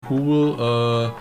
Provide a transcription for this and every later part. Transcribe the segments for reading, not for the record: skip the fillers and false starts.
who will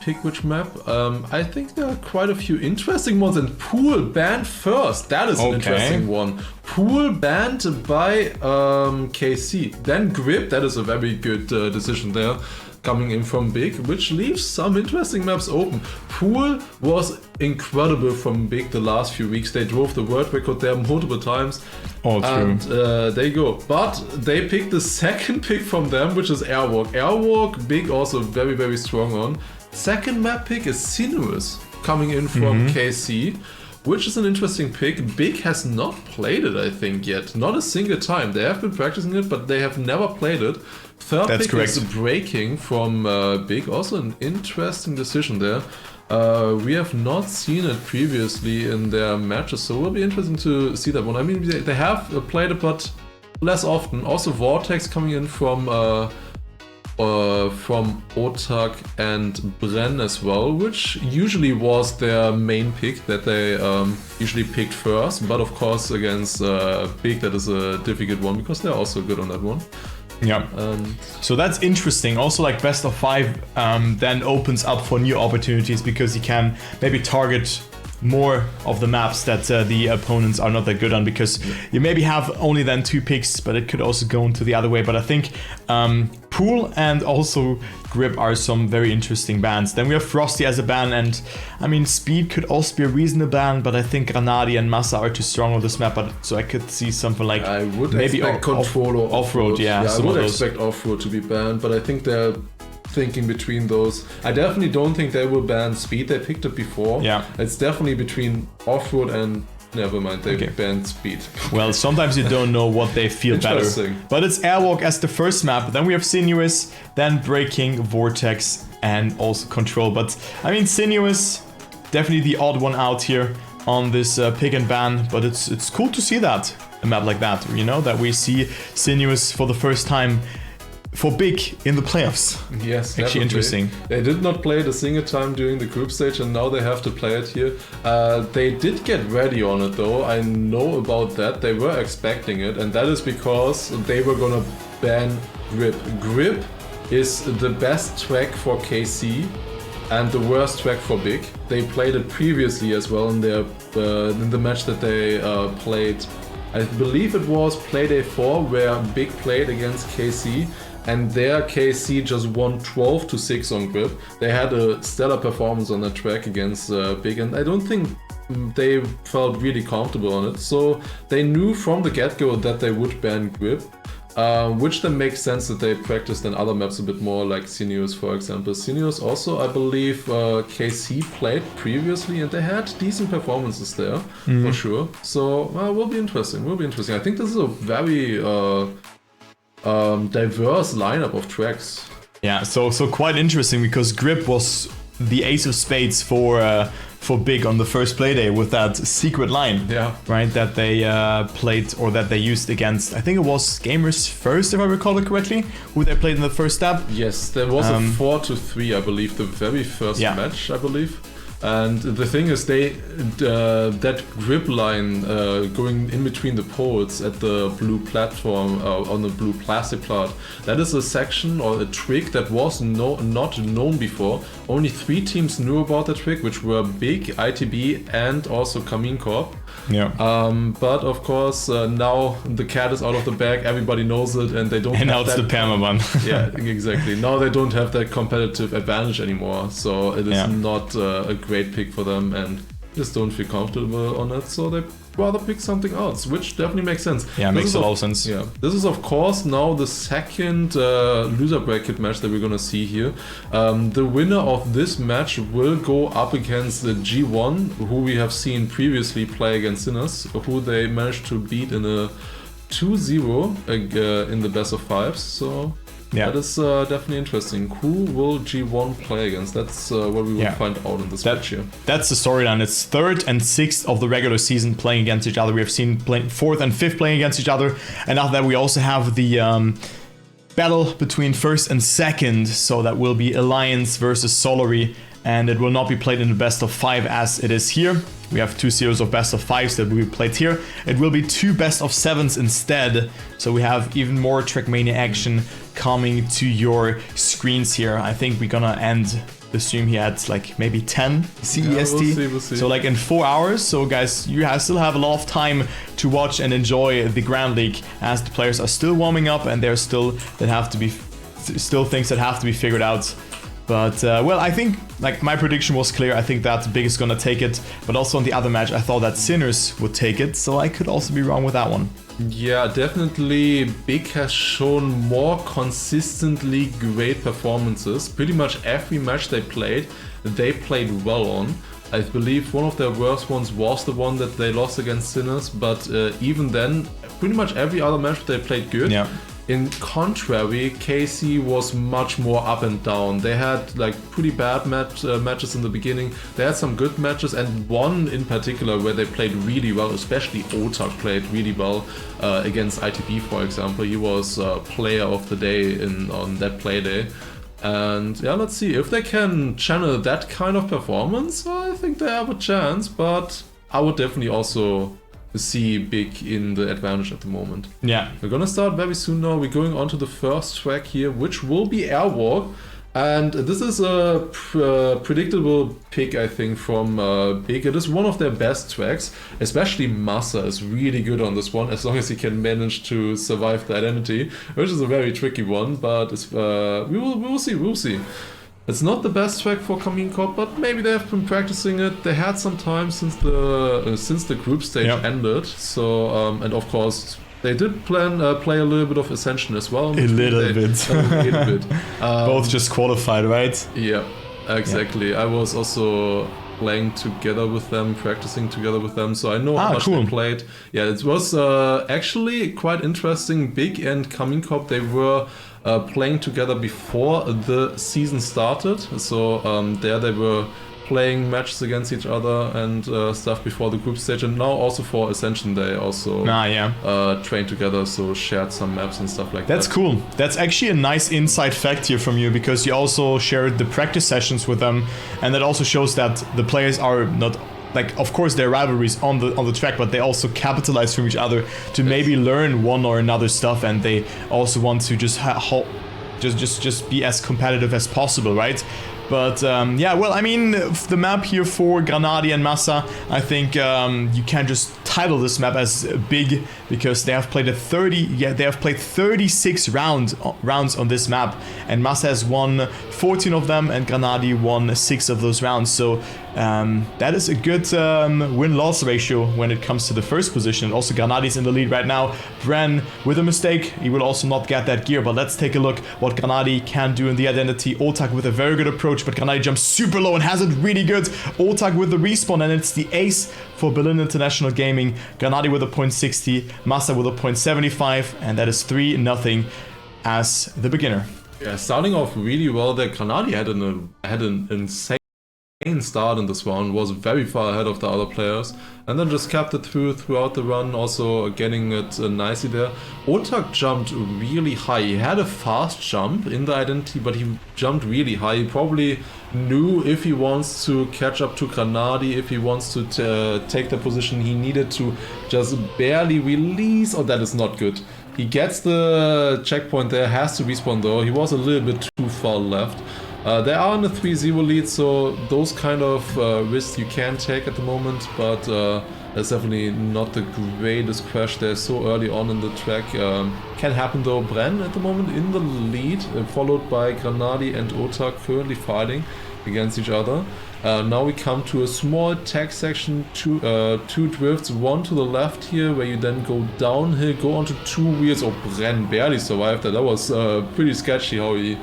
pick which map. I think there are quite a few interesting ones, and Pool banned first. That is an interesting one. Pool banned by KC. Then Grip, that is a very good decision there, coming in from Big, which leaves some interesting maps open. Pool was incredible from Big the last few weeks. They drove the world record there multiple times. All true. And there you go. But they picked the second pick from them, which is Airwalk. Airwalk, Big also very, very strong on. Second map pick is Sinuous, coming in from KC, which is an interesting pick. Big has not played it, I think, yet. Not a single time. They have been practicing it, but they have never played it. Third That's pick correct. is Breaking from Big. Also an interesting decision there. We have not seen it previously in their matches, so it will be interesting to see that one. I mean, they have played it, but less often. Also Vortex coming in from Otak and Bren as well, which usually was their main pick that they usually picked first. But of course against Big, that is a difficult one because they're also good on that one. Yeah. So that's interesting. Also, like best of 5 then opens up for new opportunities because you can maybe target more of the maps that the opponents are not that good on, because you maybe have only then 2 picks, but it could also go into the other way. But I think Pool and also Grip are some very interesting bans. Then we have Frosty as a ban, and I mean Speed could also be a reasonable ban, but I think Granadi and Massa are too strong on this map, so I could see something like I would maybe expect Control or off-road. Yeah, I would expect off-road to be banned, but I think they're thinking between those. I definitely don't think they will ban Speed. They picked it before. Yeah. It's definitely between off-road and never mind, they banned Speed. Well, sometimes you don't know what they feel better. But it's Airwalk as the first map. Then we have Sinuous, then Breaking, Vortex, and also Control. But I mean, Sinuous, definitely the odd one out here on this pick and ban. But it's cool to see that, a map like that, you know, that we see Sinuous for the first time for Big in the playoffs. Yes, actually interesting. They did not play it a single time during the group stage, and now they have to play it here. They did get ready on it though. I know about that. They were expecting it, and that is because they were gonna ban Grip. Grip is the best track for KC and the worst track for Big. They played it previously as well in their in the match that they played. I believe it was Playday 4 where Big played against KC. And there KC just won 12-6 on Grip. They had a stellar performance on that track against Big, and I don't think they felt really comfortable on it. So they knew from the get-go that they would ban Grip, which then makes sense that they practiced in other maps a bit more, like Sinuous, for example. Sinuous also, I believe, KC played previously, and they had decent performances there, for sure. So will be interesting. I think this is a very diverse lineup of tracks. Yeah, so quite interesting, because Grip was the ace of spades for Big on the first playday with that secret line, right? That they played, or that they used against, I think it was Gamers First, if I recall it correctly, who they played in the first step. Yes, there was a 4-3, I believe, the very first match, I believe. And the thing is, they that grip line going in between the poles at the blue platform on the blue plastic part, that is a section or a trick that was not known before. Only 3 teams knew about the trick, which were Big, ITB, and also KARMINE CORP. Yeah. But of course, now the cat is out of the bag. Everybody knows it, and they don't. And now it's the Perma one. Yeah, exactly. Now they don't have that competitive advantage anymore, so it is not a great pick for them, and just don't feel comfortable on it. So they rather pick something else, which definitely makes sense. Yeah, makes a lot of sense. Yeah, this is of course now the second loser bracket match that we're gonna see here. The winner of this match will go up against the G1, who we have seen previously play against Sinuous, who they managed to beat in a 2-0 in the best of 5. So that is definitely interesting. Who will G1 play against? That's what we will find out in this match here. That's the storyline. It's 3rd and 6th of the regular season playing against each other. We have seen 4th and 5th playing against each other. And after that, we also have the battle between 1st and 2nd. So that will be Alliance versus Solary and it will not be played in the best of 5 as it is here. We have 2 series of best of 5s that will be played here. It will be 2 best of 7s instead, so we have even more Trackmania action coming to your screens here. I think we're gonna end the stream here at like maybe 10 CEST. Yeah, we'll see. So like in 4 hours. So guys, you still have a lot of time to watch and enjoy the Grand League as the players are still warming up and there's still things that have to be figured out. But, well, I think, like, my prediction was clear. I think that Big is gonna take it. But also on the other match, I thought that Sinuous would take it. So I could also be wrong with that one. Yeah, definitely Big has shown more consistently great performances. Pretty much every match they played well on. I believe one of their worst ones was the one that they lost against Sinuous. But even then, pretty much every other match they played good. Yeah. In contrary, KC was much more up and down. They had like pretty bad matches in the beginning. They had some good matches and one in particular where they played really well, especially Otak played really well against ITB, for example. He was player of the day on that play day. And yeah, let's see if they can channel that kind of performance. I think they have a chance, but I would definitely also see Big in the advantage at the moment. Yeah. We're gonna start very soon now. We're going on to the first track here, which will be Airwalk. And this is a predictable pick, I think, from Big. It is one of their best tracks. Especially Massa is really good on this one, as long as he can manage to survive the identity, which is a very tricky one, but it's, we'll see. It's not the best track for KARMINE CORP, but maybe they have been practicing it. They had some time since the group stage ended. So and of course they did play a little bit of Ascension as well. A little bit. Both just qualified, right? Yeah, exactly. Yeah. I was also playing together with them, practicing together with them, so I know how much they played. Yeah, it was actually quite interesting. Big and KARMINE CORP, they were playing together before the season started, so there they were playing matches against each other and stuff before the group stage, and now also for Ascension they also trained together, so shared some maps and stuff like that. That's cool. That's actually a nice inside fact here from you, because you also shared the practice sessions with them, and that also shows that the players are not, like, of course there are rivalries on the track, but they also capitalize from each other to maybe learn one or another stuff, and they also want to just be as competitive as possible, right? But yeah, well, I mean, the map here for Granadi and Massa, I think you can just title this map as Big, because they have played 36 rounds on this map, and Massa has won 14 of them, and Granadi won 6 of those rounds. So that is a good win-loss ratio when it comes to the first position. And also Granadi's in the lead right now. Bren with a mistake, he will also not get that gear, but let's take a look what Granadi can do in the identity. Otak with a very good approach, but Granadi jumps super low and has it really good. Otak with the respawn, and it's the ace for Berlin International Gaming. Granadi with a .60, Massa with a .75, and that is 3-0 as the beginner. Yeah, starting off really well there. Granadi had an insane start in this round, was very far ahead of the other players, and then just kept it throughout the run, also getting it nicely there. Otak jumped really high. He had a fast jump in the identity, but he jumped really high. He probably knew if he wants to catch up to Granadi, if he wants to take the position, he needed to just barely release. Oh, that is not good. He gets the checkpoint there, has to respawn though. He was a little bit too far left. They are in a 3-0 lead, so those kind of risks you can take at the moment, but that's definitely not the greatest crash there so early on in the track. Can happen though. Bren at the moment in the lead, followed by Granadi and Otak currently fighting against each other. Now we come to a small tag section, two drifts, one to the left here, where you then go downhill, go onto 2 wheels. Oh, Bren barely survived that. That was pretty sketchy how he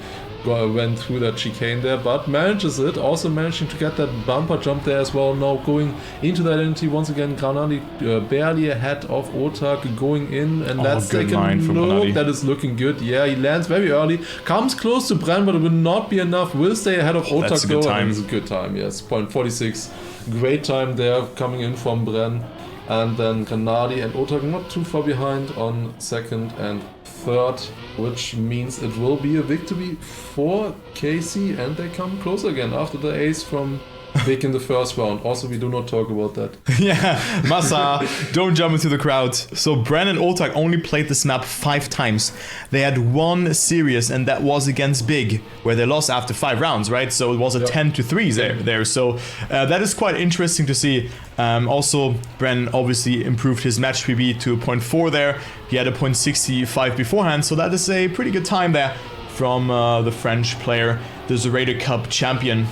went through that chicane there, but manages it, also managing to get that bumper jump there as well. Now going into the identity once again, Granadi barely ahead of Otak, going in, and let's take a look. That is looking good. Yeah, he lands very early, comes close to Bren, but it will not be enough. Will stay ahead of Otak though, and it's a good time. Yes, .46, great time there coming in from Bren. And then Granadi and Otak not too far behind on second and third, which means it will be a victory for KC, and they come closer again after the ace from Big in the first round. Also, we do not talk about that. Yeah, Massa, don't jump into the crowd. So Bren and Otak only played this map 5 times. They had one series, and that was against Big, where they lost after 5 rounds, right? So it was a 10-3 there. So that is quite interesting to see. Also, Bren obviously improved his match PB to a 0.4 there. He had a 0.65 beforehand, so that is a pretty good time there from the French player, the Zerator Cup champion.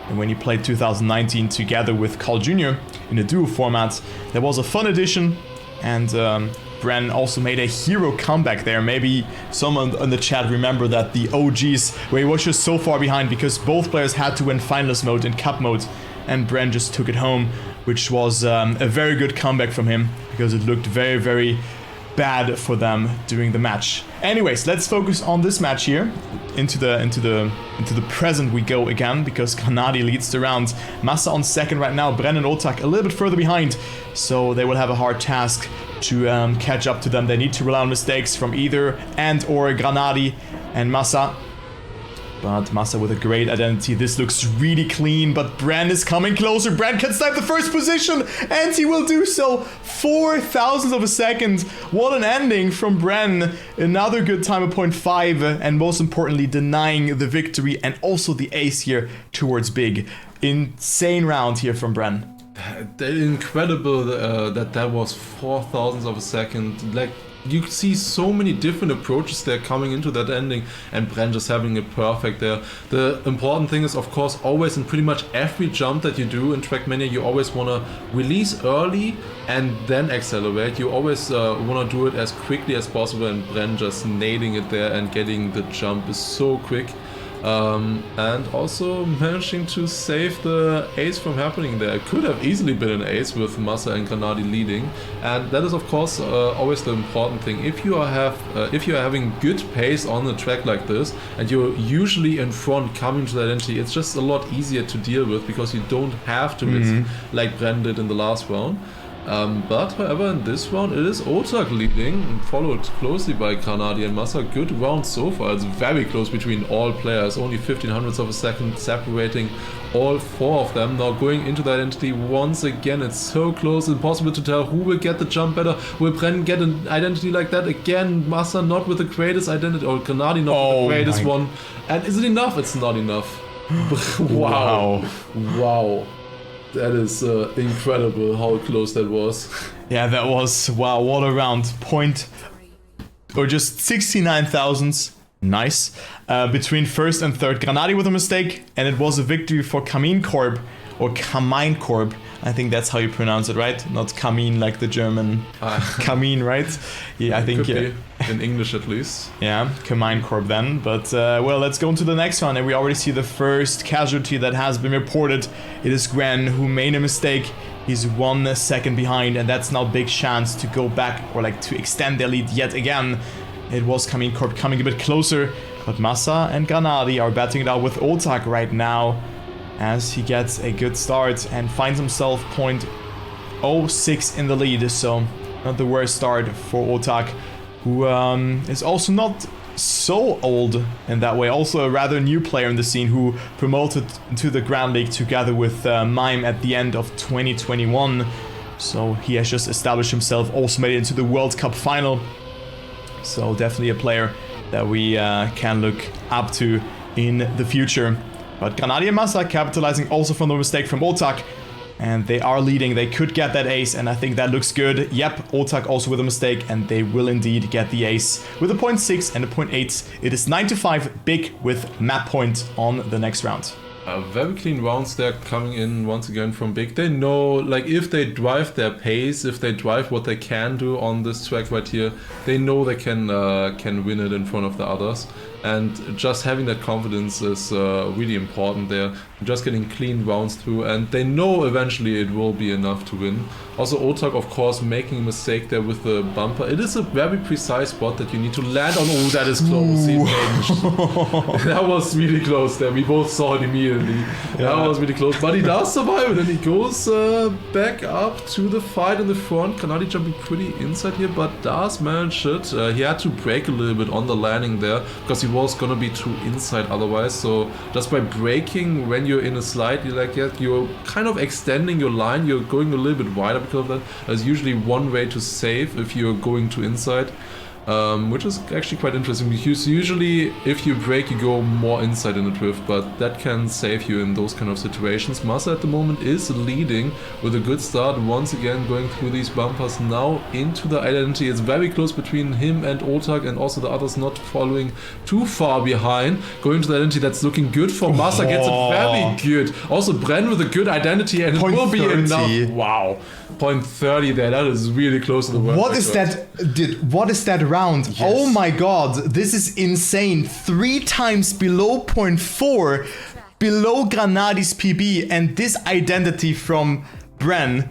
And when he played 2019 together with Carl Jr. in a duo format, that was a fun addition. And Bren also made a hero comeback there. Maybe someone in the chat remember that the OGs, where he was just so far behind because both players had to win finalist mode and cup mode, and Bren just took it home, which was a very good comeback from him because it looked very, very bad for them during the match. Anyways, let's focus on this match here. Into the present we go again, because Granadi leads the round. Massa on second right now, Bren and Otak a little bit further behind, so they will have a hard task to catch up to them. They need to rely on mistakes from either or Granadi and Massa. But Massa with a great identity. This looks really clean, but Bren is coming closer. Bren can snipe the first position, and he will do so. 4,000th of a second. What an ending from Bren. Another good time of 0.5, and most importantly, denying the victory and also the ace here towards Big. Insane round here from Bren. Incredible that was 4,000th of a second. Like, you see so many different approaches there coming into that ending, and Bren just having it perfect there. The important thing is, of course, always in pretty much every jump that you do in Trackmania, you always want to release early and then accelerate. You always want to do it as quickly as possible, and Bren just nailing it there and getting the jump is so quick. And also managing to save the ace from happening there. It could have easily been an ace with Massa and Granadi leading, and that is of course always the important thing. If you are having good pace on the track like this, and you're usually in front coming to that entry, it's just a lot easier to deal with because you don't have to miss like Bren did in the last round. But however, in this round it is Otak leading, followed closely by Granadi and Massa. Good round so far. It's very close between all players, only 1500ths of a second separating all 4 of them. Now going into that entity once again, it's so close, impossible to tell who will get the jump better. Will Bren get an identity like that again? Massa not with the greatest identity, or Granadi not with the greatest one. And is it enough? It's not enough. Wow. That is incredible how close that was. Yeah, that was, wow, what a round. Just 69 thousandths. Nice. Between first and third, Granadi with a mistake, and it was a victory for KARMINE Corp, or KARMINE Corp. I think that's how you pronounce it, right? Not Kamin like the German Kamin, right? Yeah, I think could be, in English at least. Yeah, KARMINE Corp then. But well, let's go into the next one, and we already see the first casualty that has been reported. It is Gren, who made a mistake. He's 1 second behind, and that's now big chance to go back, or like to extend their lead yet again. It was KARMINE Corp coming a bit closer, but Massa and Granadi are battling it out with Otak right now, as he gets a good start and finds himself 0.06 in the lead. So not the worst start for Otak, who is also not so old in that way. Also a rather new player in the scene, who promoted to the Grand League together with Mime at the end of 2021. So he has just established himself, also made it into the World Cup final. So definitely a player that we can look up to in the future. But Granadi and Massa capitalizing also from the mistake from Otak, and they are leading. They could get that ace, and I think that looks good. Yep, Otak also with a mistake, and they will indeed get the ace with a 0.6 and a 0.8. It is 9-5, Big with map point on the next round. Very clean rounds there coming in once again from Big. They know, like, if they drive their pace, if they drive what they can do on this track right here, they know they can win it in front of the others. And just having that confidence is really important there. Just getting clean rounds through, and they know eventually it will be enough to win. Also, Otak, of course, making a mistake there with the bumper. It is a very precise spot that you need to land on. Oh, that is close. That was really close there. We both saw it immediately. Yeah. That was really close. But he does survive it, and he goes back up to the fight in the front. Granadi jumping pretty inside here, but does manage it. He had to brake a little bit on the landing there, because he was gonna be too inside otherwise. So just by braking when you're in a slide, you're kind of extending your line. You're going a little bit wider because of that. There's usually one way to save if you're going too inside. Which is actually quite interesting, because usually if you brake you go more inside in the drift, but that can save you in those kind of situations. Massa at the moment is leading with a good start, once again going through these bumpers now into the identity. It's very close between him and Otak, and also the others not following too far behind. Going to the identity, that's looking good for Massa, gets it very good. Also Bren with a good identity, and it will be enough. Wow. 0.30 there, that is really close to the world record. What is that round? Yes. Oh my god, this is insane. 3 times below 0.4, below Granadi's PB, and this identity from Bren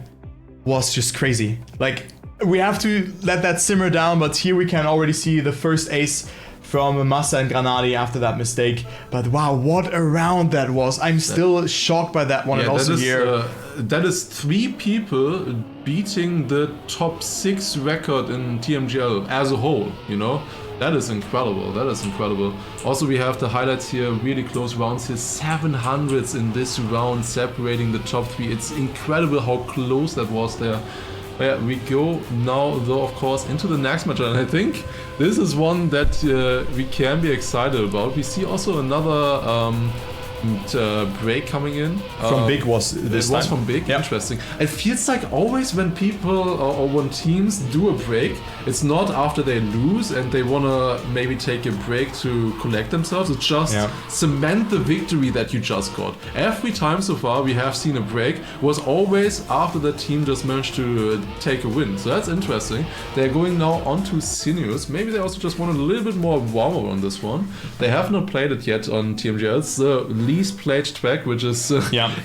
was just crazy. Like, we have to let that simmer down, but here we can already see the first ace from Massa and Granadi after that mistake. But wow, what a round that was. I'm still shocked by that one. Yeah, and also here... that is 3 people beating the top 6 record in TMGL as a whole, you know? That is incredible, that is incredible. Also, we have the highlights here, really close rounds here, 700s in this round separating the top 3. It's incredible how close that was there. Yeah, we go now, though, of course, into the next match, and I think this is one that we can be excited about. We see also another break coming in. From Big was this time. It was from Big, yep. Interesting. It feels like always when people or when teams do a break, it's not after they lose and they want to maybe take a break to collect themselves. It's just cement the victory that you just got. Every time so far we have seen a break was always after the team just managed to take a win. So that's interesting. They're going now on to Sinuous. Maybe they also just wanted a little bit more warmer on this one. They have not played it yet on TMGL. It's the least played track, which is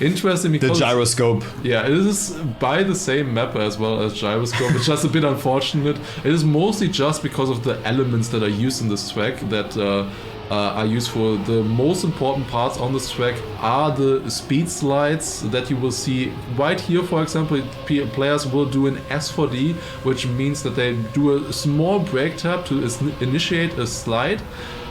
interesting because the gyroscope. Yeah, it is by the same mapper as well as gyroscope. It's just a bit unfortunate. It is mostly just because of the elements that are used in this track that are useful. The most important parts on this track are the speed slides that you will see right here. For example, players will do an S4D, which means that they do a small brake tap to initiate a slide,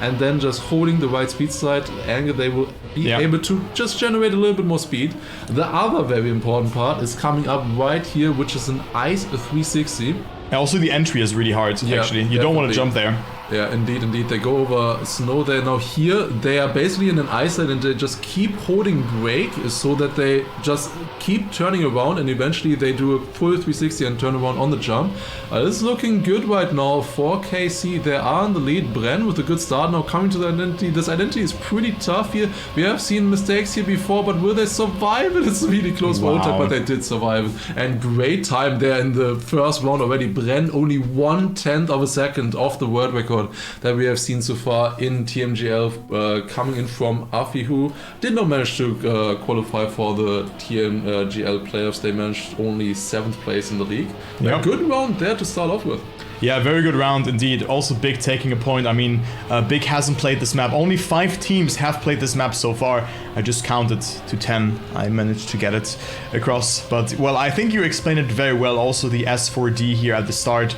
and then just holding the right speed slide angle, they will be able to just generate a little bit more speed. The other very important part is coming up right here, which is an ice 360. And also the entry is really hard, actually. You don't want to jump there. Yeah, indeed. They go over snow there. Now here, they are basically in an ice and they just keep holding brake so that they just keep turning around, and eventually they do a full 360 and turn around on the jump. This is looking good right now for KC. They are in the lead. Bren with a good start now coming to the identity. This identity is pretty tough here. We have seen mistakes here before, but will they survive it? It's really close for Otak, but they did survive it. And great time there in the first round already. Bren only 1/10 of a second off the world record that we have seen so far in TMGL, coming in from Afi, who did not manage to qualify for the TMGL playoffs. They managed only 7th place in the league. A good round there to start off with. Yeah, very good round indeed. Also Big taking a point. I mean, Big hasn't played this map. Only 5 teams have played this map so far. I just counted to 10. I managed to get it across. But, well, I think you explained it very well. Also the S4D here at the start.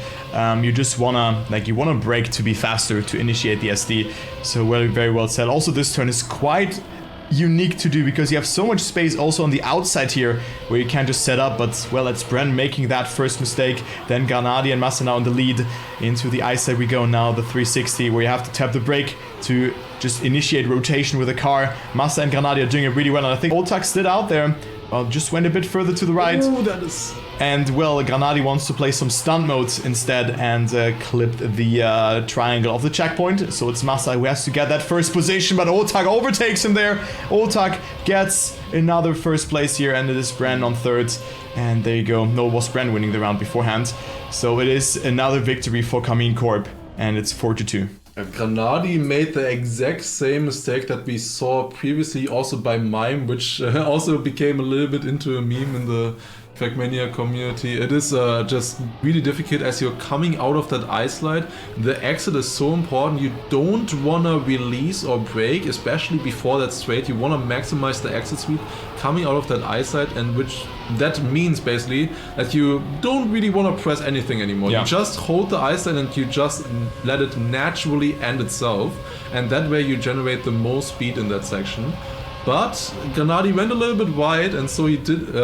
You just wanna, you wanna brake to be faster to initiate the SD. So very well said. Also this turn is quite unique to do because you have so much space also on the outside here where you can't just set up, but well, it's Bren making that first mistake, then Granadi and Massa now in the lead. Into the ice side we go now, the 360 where you have to tap the brake to just initiate rotation with the car. Massa and Granadi are doing it really well, and I think Otak slid out there. Just went a bit further to the right. Ooh, that is... And, well, Granadi wants to play some stunt modes instead and clipped the triangle of the checkpoint. So it's Massa who has to get that first position, but Otak overtakes him there. Otak gets another first place here, and it is Bren on 3rd. And there you go. No, it was Bren winning the round beforehand. So it is another victory for KARMINE Corp, and it's 4-2. Granadi made the exact same mistake that we saw previously also by Mime, which also became a little bit into a meme in the Trackmania community. It is just really difficult as you're coming out of that ice slide. The exit is so important. You don't want to release or brake, especially before that straight. You want to maximize the exit speed coming out of that ice slide, and which that means basically that you don't really want to press anything anymore. Yeah. You just hold the ice slide and you just let it naturally end itself, and that way you generate the most speed in that section. But Granadi went a little bit wide, and so he did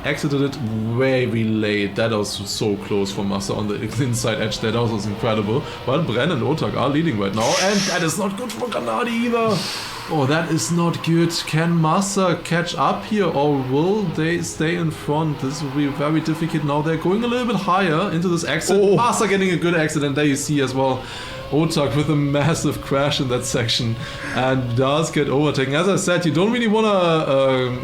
exited it very late. That was so close for Massa on the inside edge there. That was incredible. But Bren and Otak are leading right now, and that is not good for Granadi either. Oh, that is not good. Can Massa catch up here, or will they stay in front? This will be very difficult now. They're going a little bit higher into this exit. Oh. Massa getting a good exit, and there you see as well Otak with a massive crash in that section and does get overtaken. As I said, you don't really want to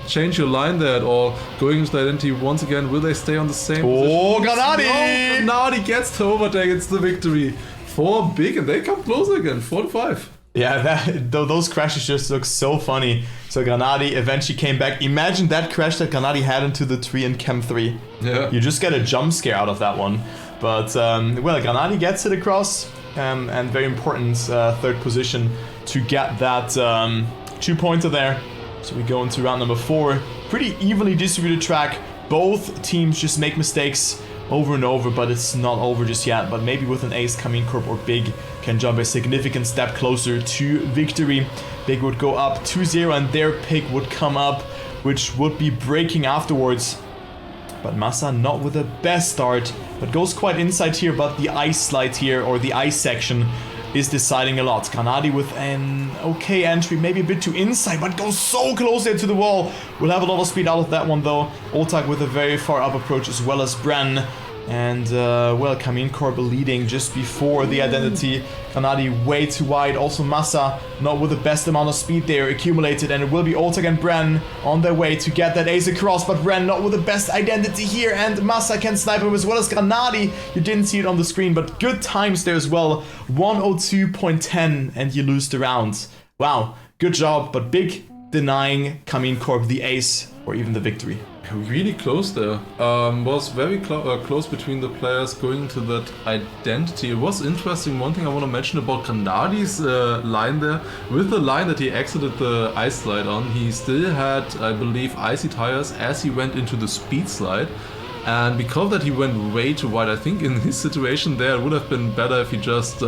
change your line there at all. Going into the identity once again, will they stay on the same Oh, position? Granadi! No, Granadi gets the overtake, it's the victory. 4 big, and they come closer again, 4-5. Yeah, those crashes just look so funny. So Granadi eventually came back. Imagine that crash that Granadi had into the tree in Chem 3. Yeah. You just get a jump scare out of that one. But, well, Granadi gets it across. And very important third position to get that 2-pointer there. So we go into round number 4. Pretty evenly distributed track. Both teams just make mistakes over and over, but it's not over just yet. But maybe with an ace, KARMINE Corp or Big can jump a significant step closer to victory. Big would go up 2-0 and their pick would come up, which would be breaking afterwards. But Massa not with the best start, but goes quite inside here, but the ice slide here, or the ice section, is deciding a lot. Granadi with an okay entry, maybe a bit too inside, but goes so close there to the wall. We'll have a lot of speed out of that one though. Otak with a very far up approach as well as Bren. And, well, KARMINE Corp leading just before the identity. Granadi way too wide. Also Massa not with the best amount of speed there accumulated. And it will be Otak and Bren on their way to get that ace across. But Bren not with the best identity here. And Massa can snipe him as well as Granadi. You didn't see it on the screen, but good times there as well. 102.10 and you lose the round. Wow, good job. But Big denying KARMINE Corp the ace or even the victory. Really close there. Was very close between the players going to that identity. It was interesting. One thing I want to mention about Granadi's line there, with the line that he exited the ice slide on, he still had, I believe, icy tires as he went into the speed slide. And because that he went way too wide, I think in his situation there, it would have been better if he just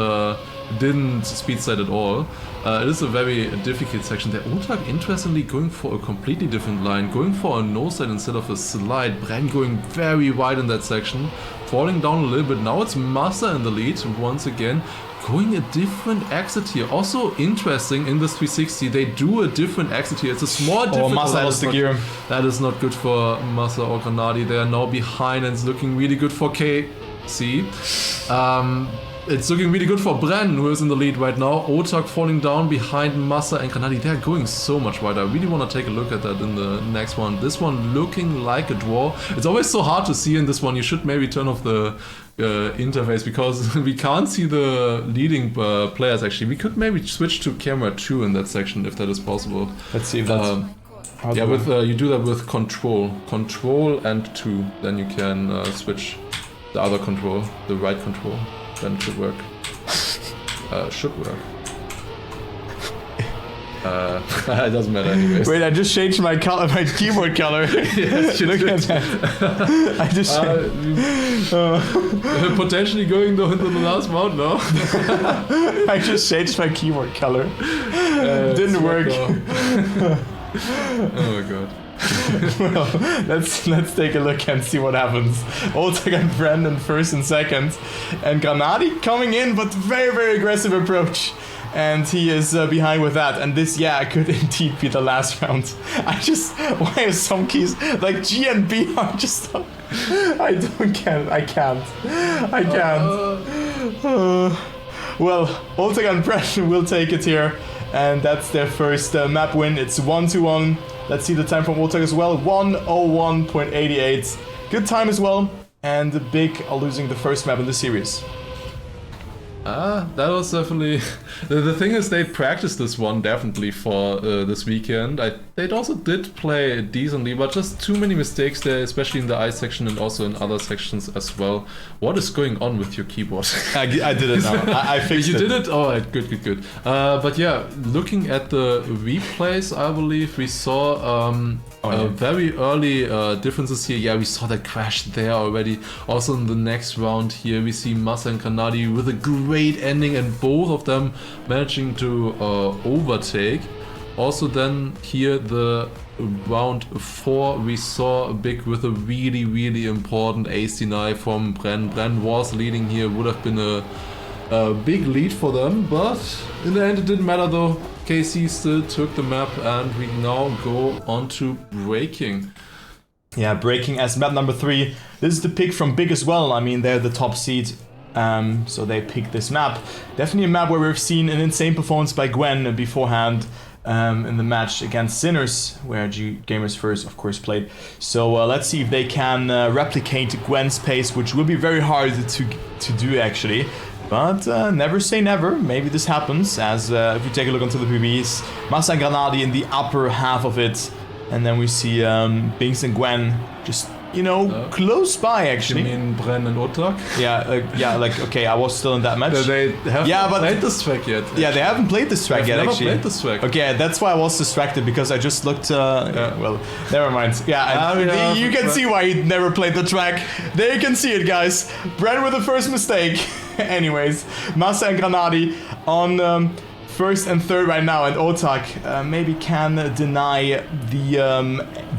didn't speed slide at all. It is a very difficult section there. Otak, interestingly, going for a completely different line, going for a no slide instead of a slide. Bren going very wide in that section, falling down a little bit. Now it's Massa in the lead once again, going a different exit here. Also interesting, in this 360, they do a different exit here. It's a small difference. Oh, Massa lost the gear. That is not good for Massa or Granadi. They are now behind and it's looking really good for KC. It's looking really good for Bren, who is in the lead right now. Otak falling down behind Massa and Granadi. They're going so much wider. I really want to take a look at that in the next one. This one looking like a draw. It's always so hard to see in this one. You should maybe turn off the interface because we can't see the leading players actually. We could maybe switch to camera 2 in that section if that is possible. Let's see if that's... yeah, with you do that with control and 2. Then you can switch the other control, the right control. Then it should work. Should work. It doesn't matter anyways. Wait, I just changed my color, my keyboard color. Yes, you Look at that. I just potentially going though into the last round, no? I just changed my keyboard color. Didn't work. Oh my god. Well, let's take a look and see what happens. Otak and Bren first and second, and Granadi coming in, but very, very aggressive approach. And he is behind with that. And this, yeah, could indeed be the last round. Why are some keys like G and B are just... I can't. Well, Otak and Bren will take it here. And that's their first map win. It's 1-1. Let's see the time from Vortex as well. 1:01.88. Good time as well. And the Big are losing the first map in the series. That was definitely... The thing is, they practiced this one definitely for this weekend. They also did play decently, but just too many mistakes there, especially in the ice section and also in other sections as well. What is going on with your keyboard? I did it now. I fixed it. You did it? Alright, good. But yeah, looking at the replays, I believe we saw very early differences here. Yeah, we saw that crash there already. Also in the next round here, we see Massa and Granadi with a great ending and both of them managing to overtake. Also then here the round 4 we saw Big with a really important ace deny from Bren. Bren was leading here, would have been a big lead for them, but in the end it didn't matter though. KC still took the map and we now go on to Breaking. Yeah, Breaking as map number 3. This is the pick from Big as well. I mean, they're the top seed. So they picked this map. Definitely a map where we've seen an insane performance by Gwen beforehand in the match against Sinners, where Gamers First, of course, played. So let's see if they can replicate Gwen's pace, which will be very hard to do, actually. But never say never. Maybe this happens, as if you take a look onto the PBs, Massa and Granadi in the upper half of it. And then we see Binks and Gwen just... close by, actually. You mean Bren and Otak? Yeah, okay, I was still in that match. They haven't played this track yet. Actually. Yeah, they haven't played this track yet, actually. Never played this track. Okay, that's why I was distracted, because I just looked, well, never mind. Yeah, you can see why he never played the track. There you can see it, guys. Bren with the first mistake. Anyways, Massa and Granadi on... first and third right now, and Otak maybe can deny the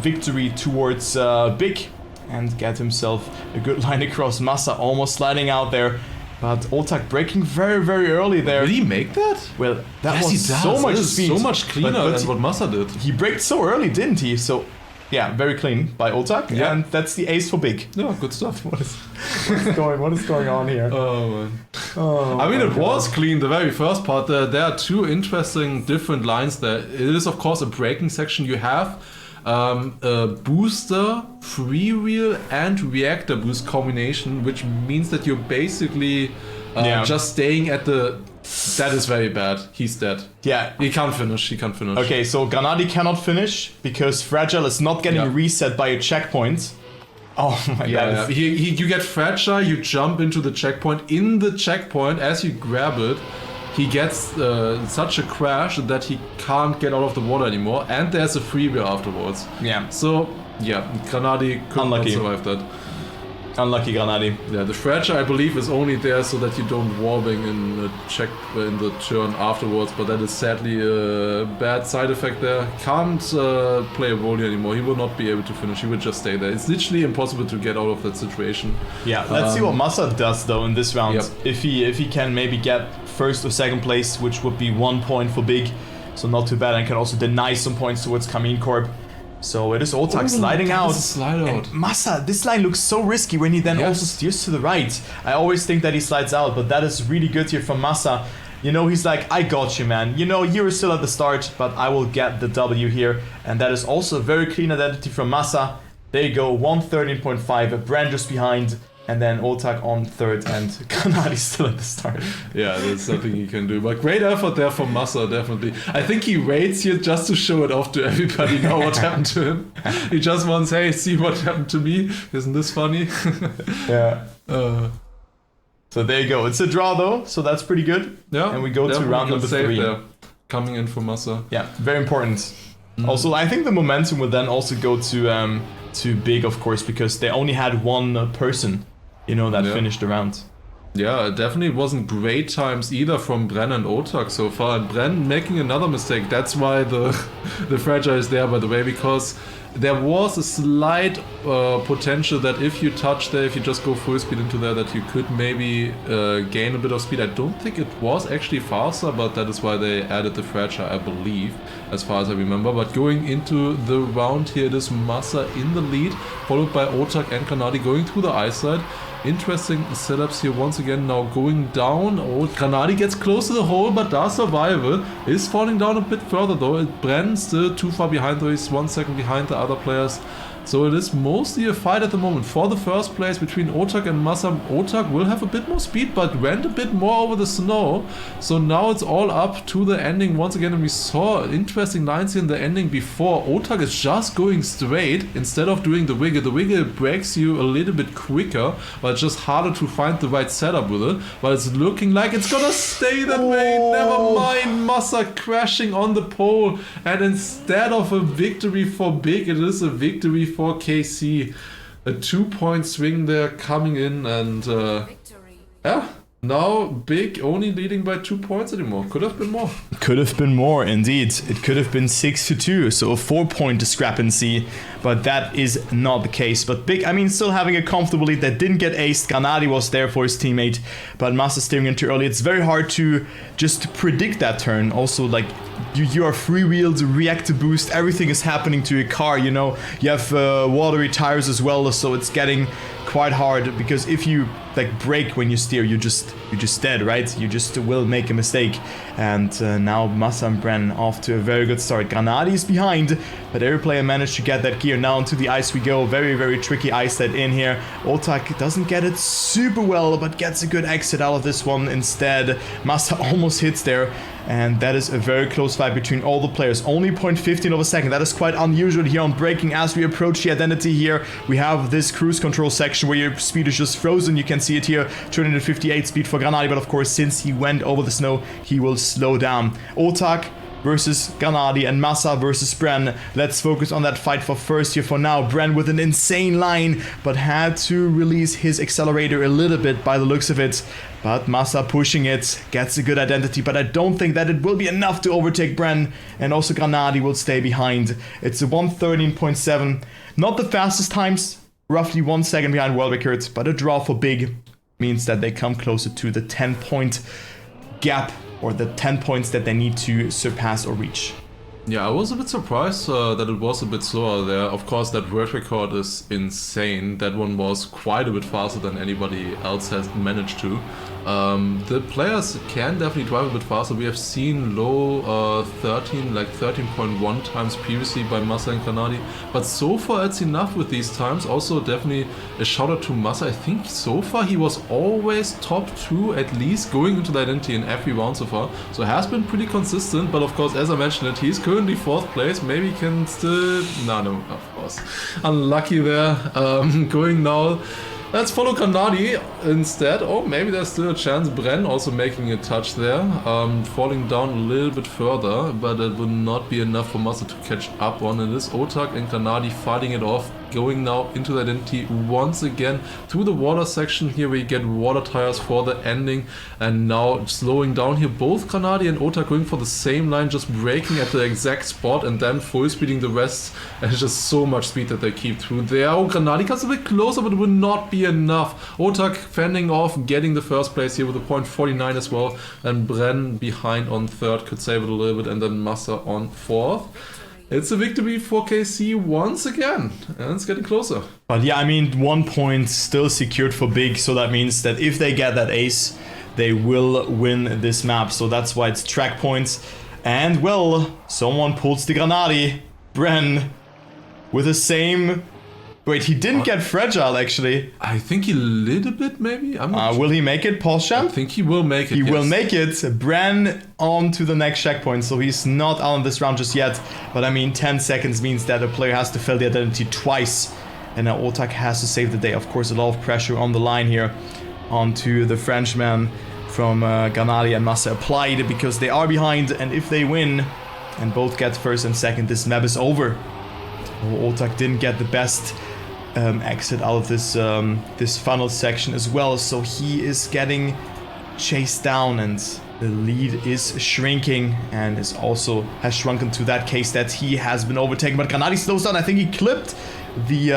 victory towards Big and get himself a good line across. Massa almost sliding out there, but Otak breaking very early there. Did he make that? Well, that was so much speed. So much cleaner than what Massa did. He braked so early, didn't he? So, yeah, very clean by Otak, and that's the ace for Big. Yeah, good stuff. What is going on here? Oh man. I mean, it was clean, the very first part. There are two interesting different lines there. It is, of course, a braking section. You have a booster, freewheel, and reactor boost combination, which means that you're basically just staying at the... That is very bad. He's dead. Yeah. He can't finish. Okay, so Granadi cannot finish because Fragile is not getting reset by a checkpoint. Oh my god. You get Fragile, you jump into the checkpoint. In the checkpoint, as you grab it, he gets such a crash that he can't get out of the water anymore, and there's a freewheel afterwards. Yeah. So, Granadi could not survive that. Unlucky Granadi. Yeah, the Fragile, I believe, is only there so that you don't warbing in the turn afterwards, but that is sadly a bad side effect there. Can't play a volley anymore. He will not be able to finish. He will just stay there. It's literally impossible to get out of that situation. Yeah, let's see what Massa does though in this round. Yep. If he can maybe get first or second place, which would be 1 point for Big, so not too bad, and can also deny some points towards KARMINE Corp. So it is Otak sliding out. And Massa, this line looks so risky when he then also steers to the right. I always think that he slides out, but that is really good here from Massa. He's like, I got you, man. You were still at the start, but I will get the W here. And that is also a very clean identity from Massa. There you go, 113.5, a brand just behind. And then Otak on third, and Granadi still at the start. Yeah, there's nothing he can do. But great effort there from Massa, definitely. I think he waits here just to show it off to everybody, know what happened to him. He just wants, hey, see what happened to me. Isn't this funny? Yeah. So there you go. It's a draw, though, so that's pretty good. Yeah. And we go to round number 3. There. Coming in for Massa. Yeah, very important. Also, I think the momentum will then also go to Big, of course, because they only had one person. That finished the round. Yeah, it definitely wasn't great times either from Bren and Otak so far. And Bren making another mistake. That's why the Fragile is there, by the way, because there was a slight potential that if you touch there, if you just go full speed into there, that you could maybe gain a bit of speed. I don't think it was actually faster, but that is why they added the Fragile, I believe, as far as I remember. But going into the round here, it is Massa in the lead, followed by Otak and Granadi going through the ice side. Interesting setups here once again, now going down. Oh, Granadi gets close to the hole, but does survive it. Is falling down a bit further though. Bren still too far behind though. He's 1 second behind the other players. So it is mostly a fight at the moment for the first place between Otak and Massa. Otak will have a bit more speed, but went a bit more over the snow. So now it's all up to the ending once again, and we saw interesting lines here in the ending before. Otak is just going straight instead of doing the wiggle. The wiggle breaks you a little bit quicker, but it's just harder to find the right setup with it. But it's looking like it's gonna stay that way. Never mind, Massa crashing on the pole, and instead of a victory for Big, it is a victory for KC. A 2-point swing there coming in, and yeah, now Big only leading by 2 points anymore. Could have been more. Could have been more, indeed. It could have been 6-2, so a 4-point discrepancy, but that is not the case. But Big, I mean, still having a comfortable lead. That didn't get aced. Granadi was there for his teammate, but Massa steering in too early. It's very hard to just predict that turn. Also, like, you are freewheeled, react to boost, everything is happening to your car, you know. You have watery tires as well, so it's getting quite hard, because if you like brake when you steer, you're just dead, right? You just will make a mistake. And now Massa and Bren off to a very good start. Granadi is behind, but every player managed to get that gear. Now onto the ice we go. Very, very tricky ice that in here. Otak doesn't get it super well, but gets a good exit out of this one instead. Massa almost hits there. And that is a very close fight between all the players. Only 0.15 of a second. That is quite unusual here on braking. As we approach the identity here, we have this cruise control section where your speed is just frozen. You can see it here, 258 speed for Granadi. But of course, since he went over the snow, he will slow down. Otak versus Granadi and Massa versus Bren. Let's focus on that fight for first here for now. Bren with an insane line, but had to release his accelerator a little bit by the looks of it. But Massa pushing it, gets a good identity, but I don't think that it will be enough to overtake Bren, and also Granadi will stay behind. It's a 1:13.7, not the fastest times, roughly 1 second behind world records, but a draw for Big means that they come closer to the 10-point gap, or the 10 points that they need to surpass or reach. Yeah, I was a bit surprised that it was a bit slower there. Of course, that world record is insane. That one was quite a bit faster than anybody else has managed to. The players can definitely drive a bit faster. We have seen low 13.1 times previously by Massa and Granadi. But so far it's enough with these times. Also definitely a shout out to Massa. I think so far he was always top 2 at least going into the identity in every round so far. So has been pretty consistent. But of course, as I mentioned it, he's currently 4th place. Maybe he can still... No, of course. Unlucky there. Going now... Let's follow Granadi instead. Oh, maybe there's still a chance. Bren also making a touch there. Falling down a little bit further, but it would not be enough for Massa to catch up on. It is Otak and Granadi fighting it off. Going now into the identity once again through the water section. Here we get water tires for the ending, and now slowing down here. Both Granadi and Otak going for the same line, just braking at the exact spot and then full speeding the rest. And it's just so much speed that they keep through there. Oh, Granadi comes a bit closer, but it would not be enough. Otak fending off, getting the first place here with a 0.49 as well, and Bren behind on 3rd could save it a little bit, and then Massa on 4th. It's a victory for KC once again, and it's getting closer. But yeah, I mean, 1 point still secured for Big, so that means that if they get that ace, they will win this map. So that's why it's track points. And well, someone pulls the Granadi. Bren with the same... Wait, he didn't get fragile, actually. I think he lit a bit, maybe? I'm not sure. Will he make it, Paul Champ? I think he will make it, He yes. will make it. Bren on to the next checkpoint, so he's not out of this round just yet. But I mean, 10 seconds means that a player has to fail the identity twice. And now Otak has to save the day. Of course, a lot of pressure on the line here onto the Frenchman from Granadi and Massa applied, because they are behind. And if they win and both get 1st and 2nd, this map is over. Otak didn't get the best... exit out of this this funnel section as well, so he is getting chased down, and the lead is shrinking, and is also has shrunken to that case that he has been overtaken. But Granadi slows down. I think he clipped the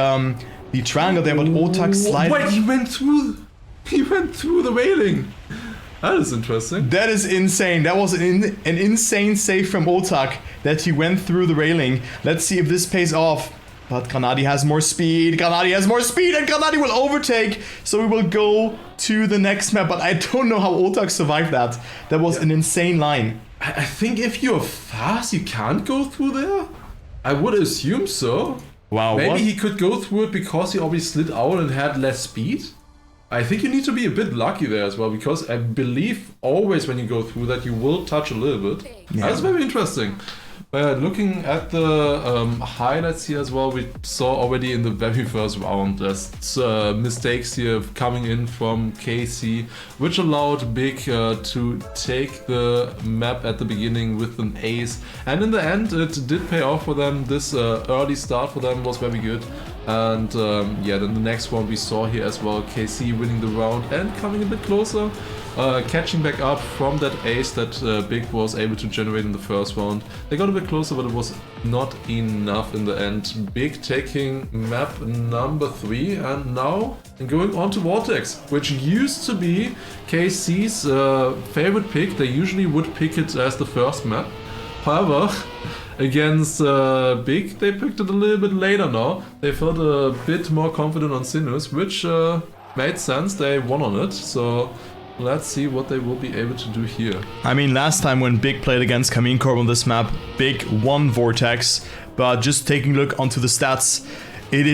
triangle there, but Otak slided. Wait, he went through the railing. That is interesting. That is insane. That was an insane save from Otak, that he went through the railing. Let's see if this pays off. But Granadi has more speed. Granadi has more speed, and Granadi will overtake. So we will go to the next map. But I don't know how Otak survived that. That was an insane line. I think if you're fast, you can't go through there. I would assume so. Wow, Maybe what? he could go through it because he already slid out and had less speed. I think you need to be a bit lucky there as well, because I believe always when you go through that you will touch a little bit. Yeah. That's very interesting. Looking at the highlights here as well, we saw already in the very first round there's mistakes here coming in from KC, which allowed Big to take the map at the beginning with an ace. And in the end, it did pay off for them. This early start for them was very good. And yeah, then the next one we saw here as well, KC winning the round and coming a bit closer. Catching back up from that ace that Big was able to generate in the first round. They got a bit closer, but it was not enough in the end. Big taking map number 3 and now going on to Vortex, which used to be KC's favorite pick. They usually would pick it as the first map. However, against Big, they picked it a little bit later now. They felt a bit more confident on Sinuous, which made sense. They won on it, so let's see what they will be able to do here. I mean, last time when Big played against KARMINE CORP on this map, Big won Vortex, but just taking a look onto the stats, it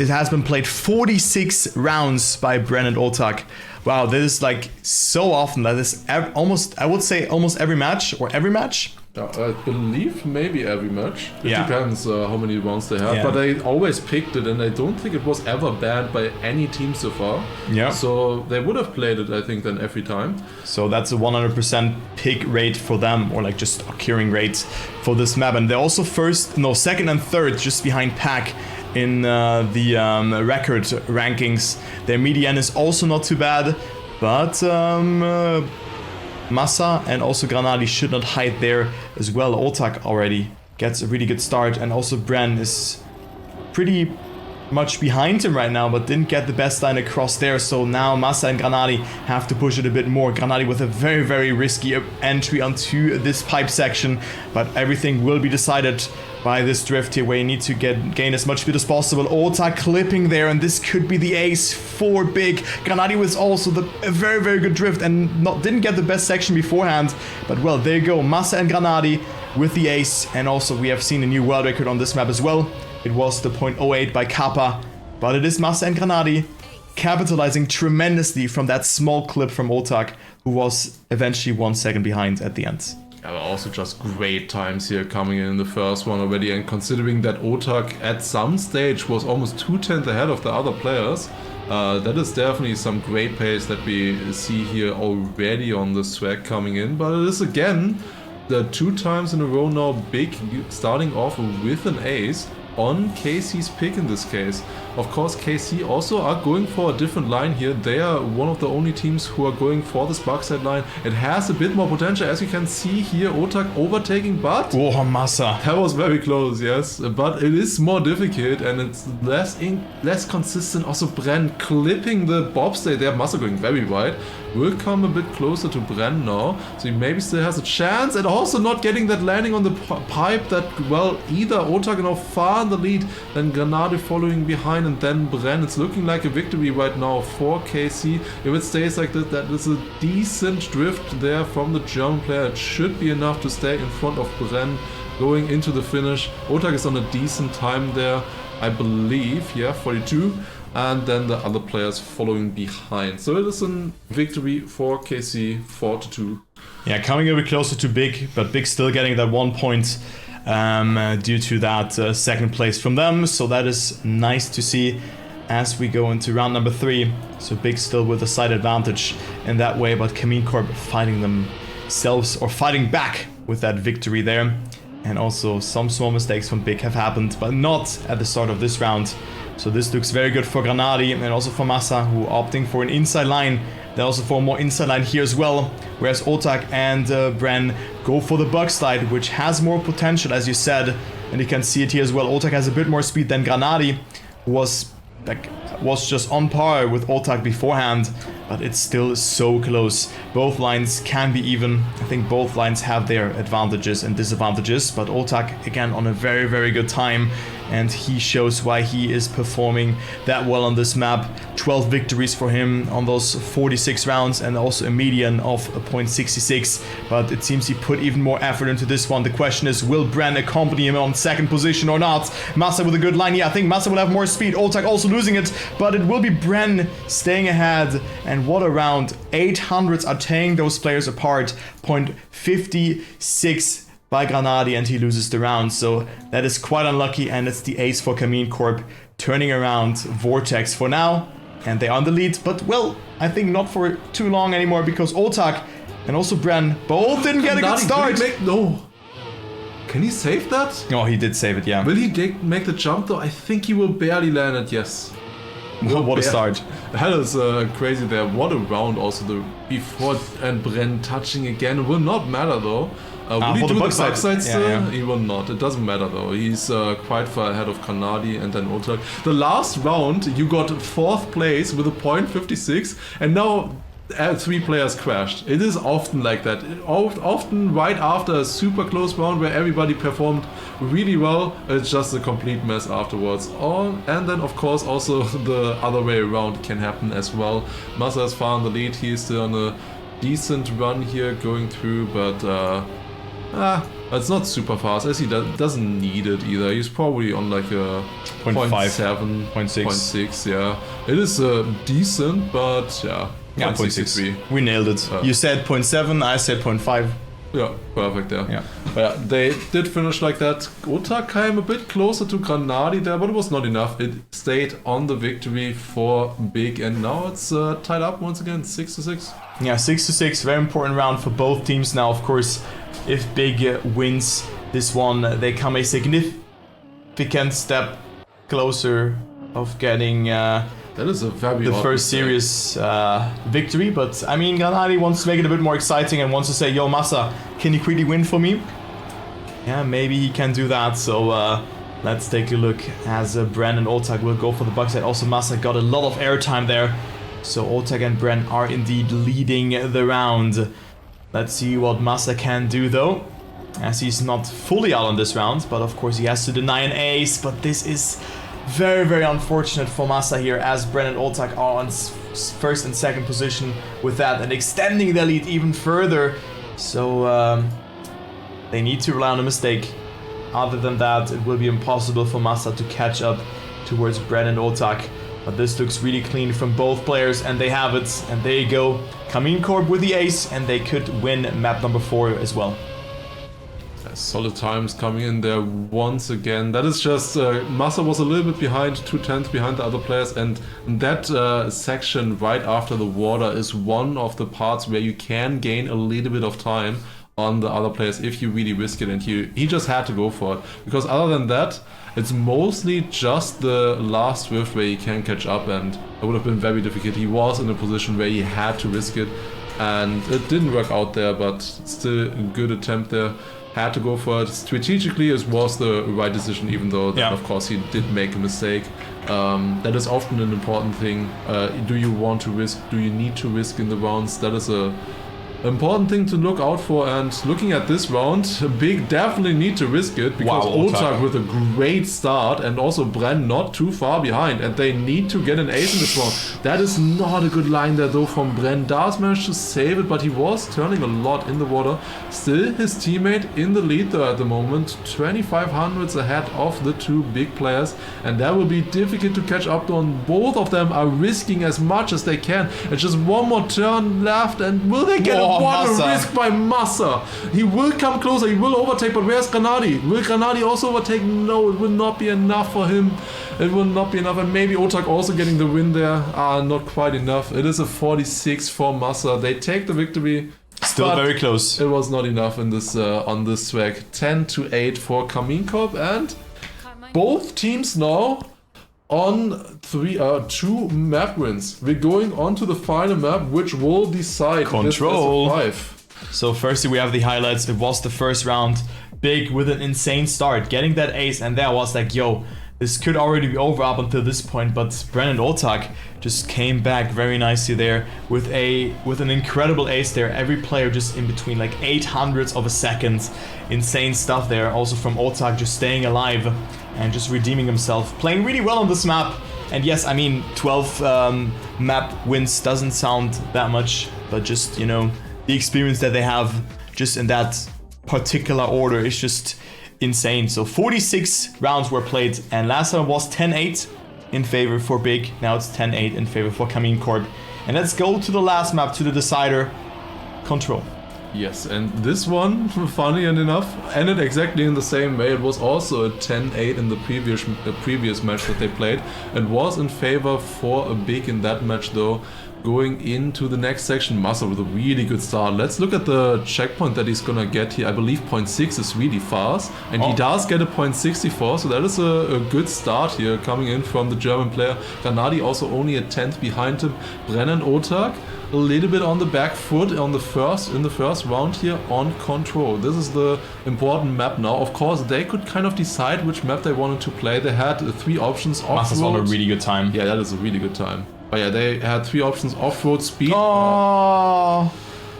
has been played 46 rounds by Bren and Otak. Wow, this is like so often. That is almost, I would say almost every match, or every match. I believe maybe every match. It Yeah. depends how many rounds they have. Yeah. But they always picked it, and I don't think it was ever banned by any team so far. Yeah. So they would have played it, I think, then every time. So that's a 100% pick rate for them, or like just occurring rate for this map. And they're also second and third, just behind Pack in the record rankings. Their median is also not too bad, but Massa and also Granadi should not hide there as well. Otak already gets a really good start, and also Bren is pretty much behind him right now, but didn't get the best line across there. So now Massa and Granadi have to push it a bit more. Granadi with a very, very risky entry onto this pipe section, but everything will be decided by this drift here, where you need to gain as much speed as possible. Otak clipping there, and this could be the ace for Big. Granadi was also a very, very good drift and didn't get the best section beforehand, but well, there you go. Massa and Granadi with the ace, and also we have seen a new world record on this map as well. It was the 0.08 by Kappa, but it is Massa and Granadi capitalizing tremendously from that small clip from Otak, who was eventually 1 second behind at the end. Yeah, also just great times here coming in the first one already, and considering that Otak at some stage was almost 2/10 ahead of the other players, that is definitely some great pace that we see here already on this track coming in. But it is again the 2 times in a row now Big starting off with an ace on KC's pick in this case. Of course, KC also are going for a different line here. They are one of the only teams who are going for this backside line. It has a bit more potential, as you can see here. Otak overtaking, but Oh, Massa. that was very close, yes. But it is more difficult and it's less consistent. Also, Bren clipping the bobsleigh there. Massa going very wide. Will come a bit closer to Bren now. So he maybe still has a chance, and also not getting that landing on the pipe that, well, either Otak now far in the lead, then Granadi following behind, and then Bren. It's looking like a victory right now for KC. If it stays like this, that is a decent drift there from the German player. It should be enough to stay in front of Bren going into the finish. Otak is on a decent time there, I believe. Yeah, 42. And then the other players following behind. So it is a victory for KC, 4-2. Yeah, coming a bit closer to Big, but Big still getting that 1 point due to that second place from them. So that is nice to see as we go into round number 3. So Big still with a slight advantage in that way, but KARMINE CORP fighting themselves, or fighting back with that victory there. And also some small mistakes from Big have happened, but not at the start of this round. So this looks very good for Granadi and also for Massa, who are opting for an inside line. Then also for a more inside line here as well. Whereas Otak and Bren go for the bug slide, which has more potential, as you said. And you can see it here as well. Otak has a bit more speed than Granadi, who was just on par with Otak beforehand. but it's still so close. Both lines can be even. I think both lines have their advantages and disadvantages, but Otak again on a very, very good time, and he shows why he is performing that well on this map. 12 victories for him on those 46 rounds, and also a median of 0.66, but it seems he put even more effort into this one. The question is, will Bren accompany him on second position or not? Massa with a good line. Yeah, I think Massa will have more speed. Otak also losing it, but it will be Bren staying ahead. And what a round. 800s are tearing those players apart. 0.56 by Granadi, and he loses the round. So that is quite unlucky, and it's the ace for KARMINE Corp, turning around Vortex for now. And they are on the lead, but well, I think not for too long anymore, because Otak and also Bren both didn't get a good start. No. Can he save that? Oh, he did save it, yeah. Will he make the jump though? I think he will barely land it, yes. What a start. That is crazy there. What a round also. The before and Bren touching again. Will not matter though. Will he do the backside still? Yeah. He will not. It doesn't matter though. He's quite far ahead of Granadi and then Otak. The last round you got 4th place with a 0.56, and now 3 players crashed. It is often like that. Often right after a super close round where everybody performed really well, it's just a complete mess afterwards. And then of course also the other way around can happen as well. Massa is far in the lead. He is still on a decent run here going through, but it's not super fast, as he doesn't need it either. He's probably on like a 0.7, 0.6, yeah. It is decent, but yeah. Yeah, 0.6. We nailed it. You said 0.7, I said 0.5. Yeah, perfect, yeah. But yeah, they did finish like that. Otak came a bit closer to Granadi there, but it was not enough. It stayed on the victory for Big, and now it's tied up once again, 6-6. Yeah, 6-6, very important round for both teams now. Of course, if Big wins this one, they come a significant step closer of getting that is a very the first serious victory. But I mean, Granadi wants to make it a bit more exciting and wants to say, yo Massa, can you quickly win for me? Yeah, maybe he can do that. So let's take a look as Bren and Otak will go for the backside. Also Massa got a lot of airtime there. So Otak and Bren are indeed leading the round. Let's see what Massa can do though, as he's not fully out on this round, but of course he has to deny an ace. But this is very, very unfortunate for Massa here, as Bren and Otak are on first and second position with that, and extending their lead even further. So they need to rely on a mistake. Other than that, it will be impossible for Massa to catch up towards Bren and Otak. But this looks really clean from both players, and they have it. And there you go, KARMINE Corp with the ace, and they could win map number 4 as well. Solid times coming in there once again. That is just Massa was a little bit behind, 2/10 behind the other players, and that section right after the water is one of the parts where you can gain a little bit of time on the other players if you really risk it, and he just had to go for it, because other than that it's mostly just the last drift where he can catch up, and it would have been very difficult. He was in a position where he had to risk it, and it didn't work out there, but still a good attempt there. Had to go for it. Strategically, it was the right decision, even though, then, of course, he did make a mistake. That is often an important thing. Do you want to risk? Do you need to risk in the rounds? That is a important thing to look out for. And looking at this round, Big definitely need to risk it, because Otak with a great start, and also Bren not too far behind, and they need to get an ace in this round. That is not a good line there though from Bren. Does manage to save it, but he was turning a lot in the water. Still his teammate in the lead though at the moment, 2500s ahead of the 2 big players, and that will be difficult to catch up on. Both of them are risking as much as they can. It's just one more turn left, and will they get a risk by Massa? He will come closer, he will overtake, but where's Granadi? Will Granadi also overtake? No, it will not be enough for him. It will not be enough, and maybe Otak also getting the win there. Not quite enough. It is a 46 for Massa. They take the victory. Still very close. It was not enough in this on this track. 10-8 for KARMINE Corp, and both teams now on 2 map wins. We're going on to the final map, which will decide Control. this best of 5. So firstly we have the highlights. It was the first round. Big with an insane start, getting that ace, and there was like, yo, this could already be over up until this point, but Bren and Otak just came back very nicely there with an incredible ace there. Every player just in between like 800ths of a second. Insane stuff there. Also from Otak just staying alive and just redeeming himself. Playing really well on this map. And yes, I mean 12 map wins doesn't sound that much, but just, you know, the experience that they have just in that particular order is just insane. So 46 rounds were played, and last time was 10-8 in favor for Big. Now it's 10-8 in favor for KARMINE Corp. And let's go to the last map, to the decider, Control. Yes, and this one, funny enough, ended exactly in the same way. It was also a 10-8 in the previous match that they played, and was in favor for a Big in that match though. Going into the next section, Massa with a really good start. Let's look at the checkpoint that he's gonna get here. I believe 0.6 is really fast, and he does get a 0.64, so that is a good start here coming in from the German player. Granadi also only a 10th behind him. Brennan Otak a little bit on the back foot in the first round here on Control. This is the important map now. Of course, they could kind of decide which map they wanted to play. They had 3 options. Massa's on a really good time. Yeah, that is a really good time. But yeah, they had 3 options: off-road, speed. Oh,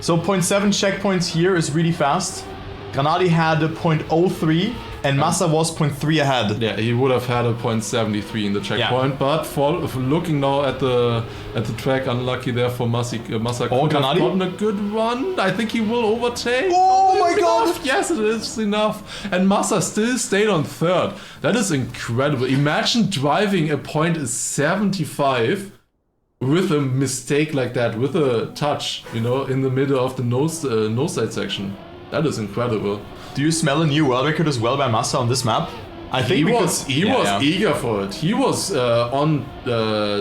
so 0.7 checkpoints here is really fast. Granadi had a 0.03 and Massa was 0.3 ahead. Yeah, he would have had a 0.73 in the checkpoint, but for looking now at the track, unlucky there for Massa. Massa could have gotten a good run. I think he will overtake. Oh my god! Yes, it is enough. And Massa still stayed on 3rd. That is incredible. Imagine driving a 0.75 with a mistake like that, with a touch, you know, in the middle of the nose side section. That is incredible. Do you smell a new world record as well by Massa on this map? I think he was eager for it. He was on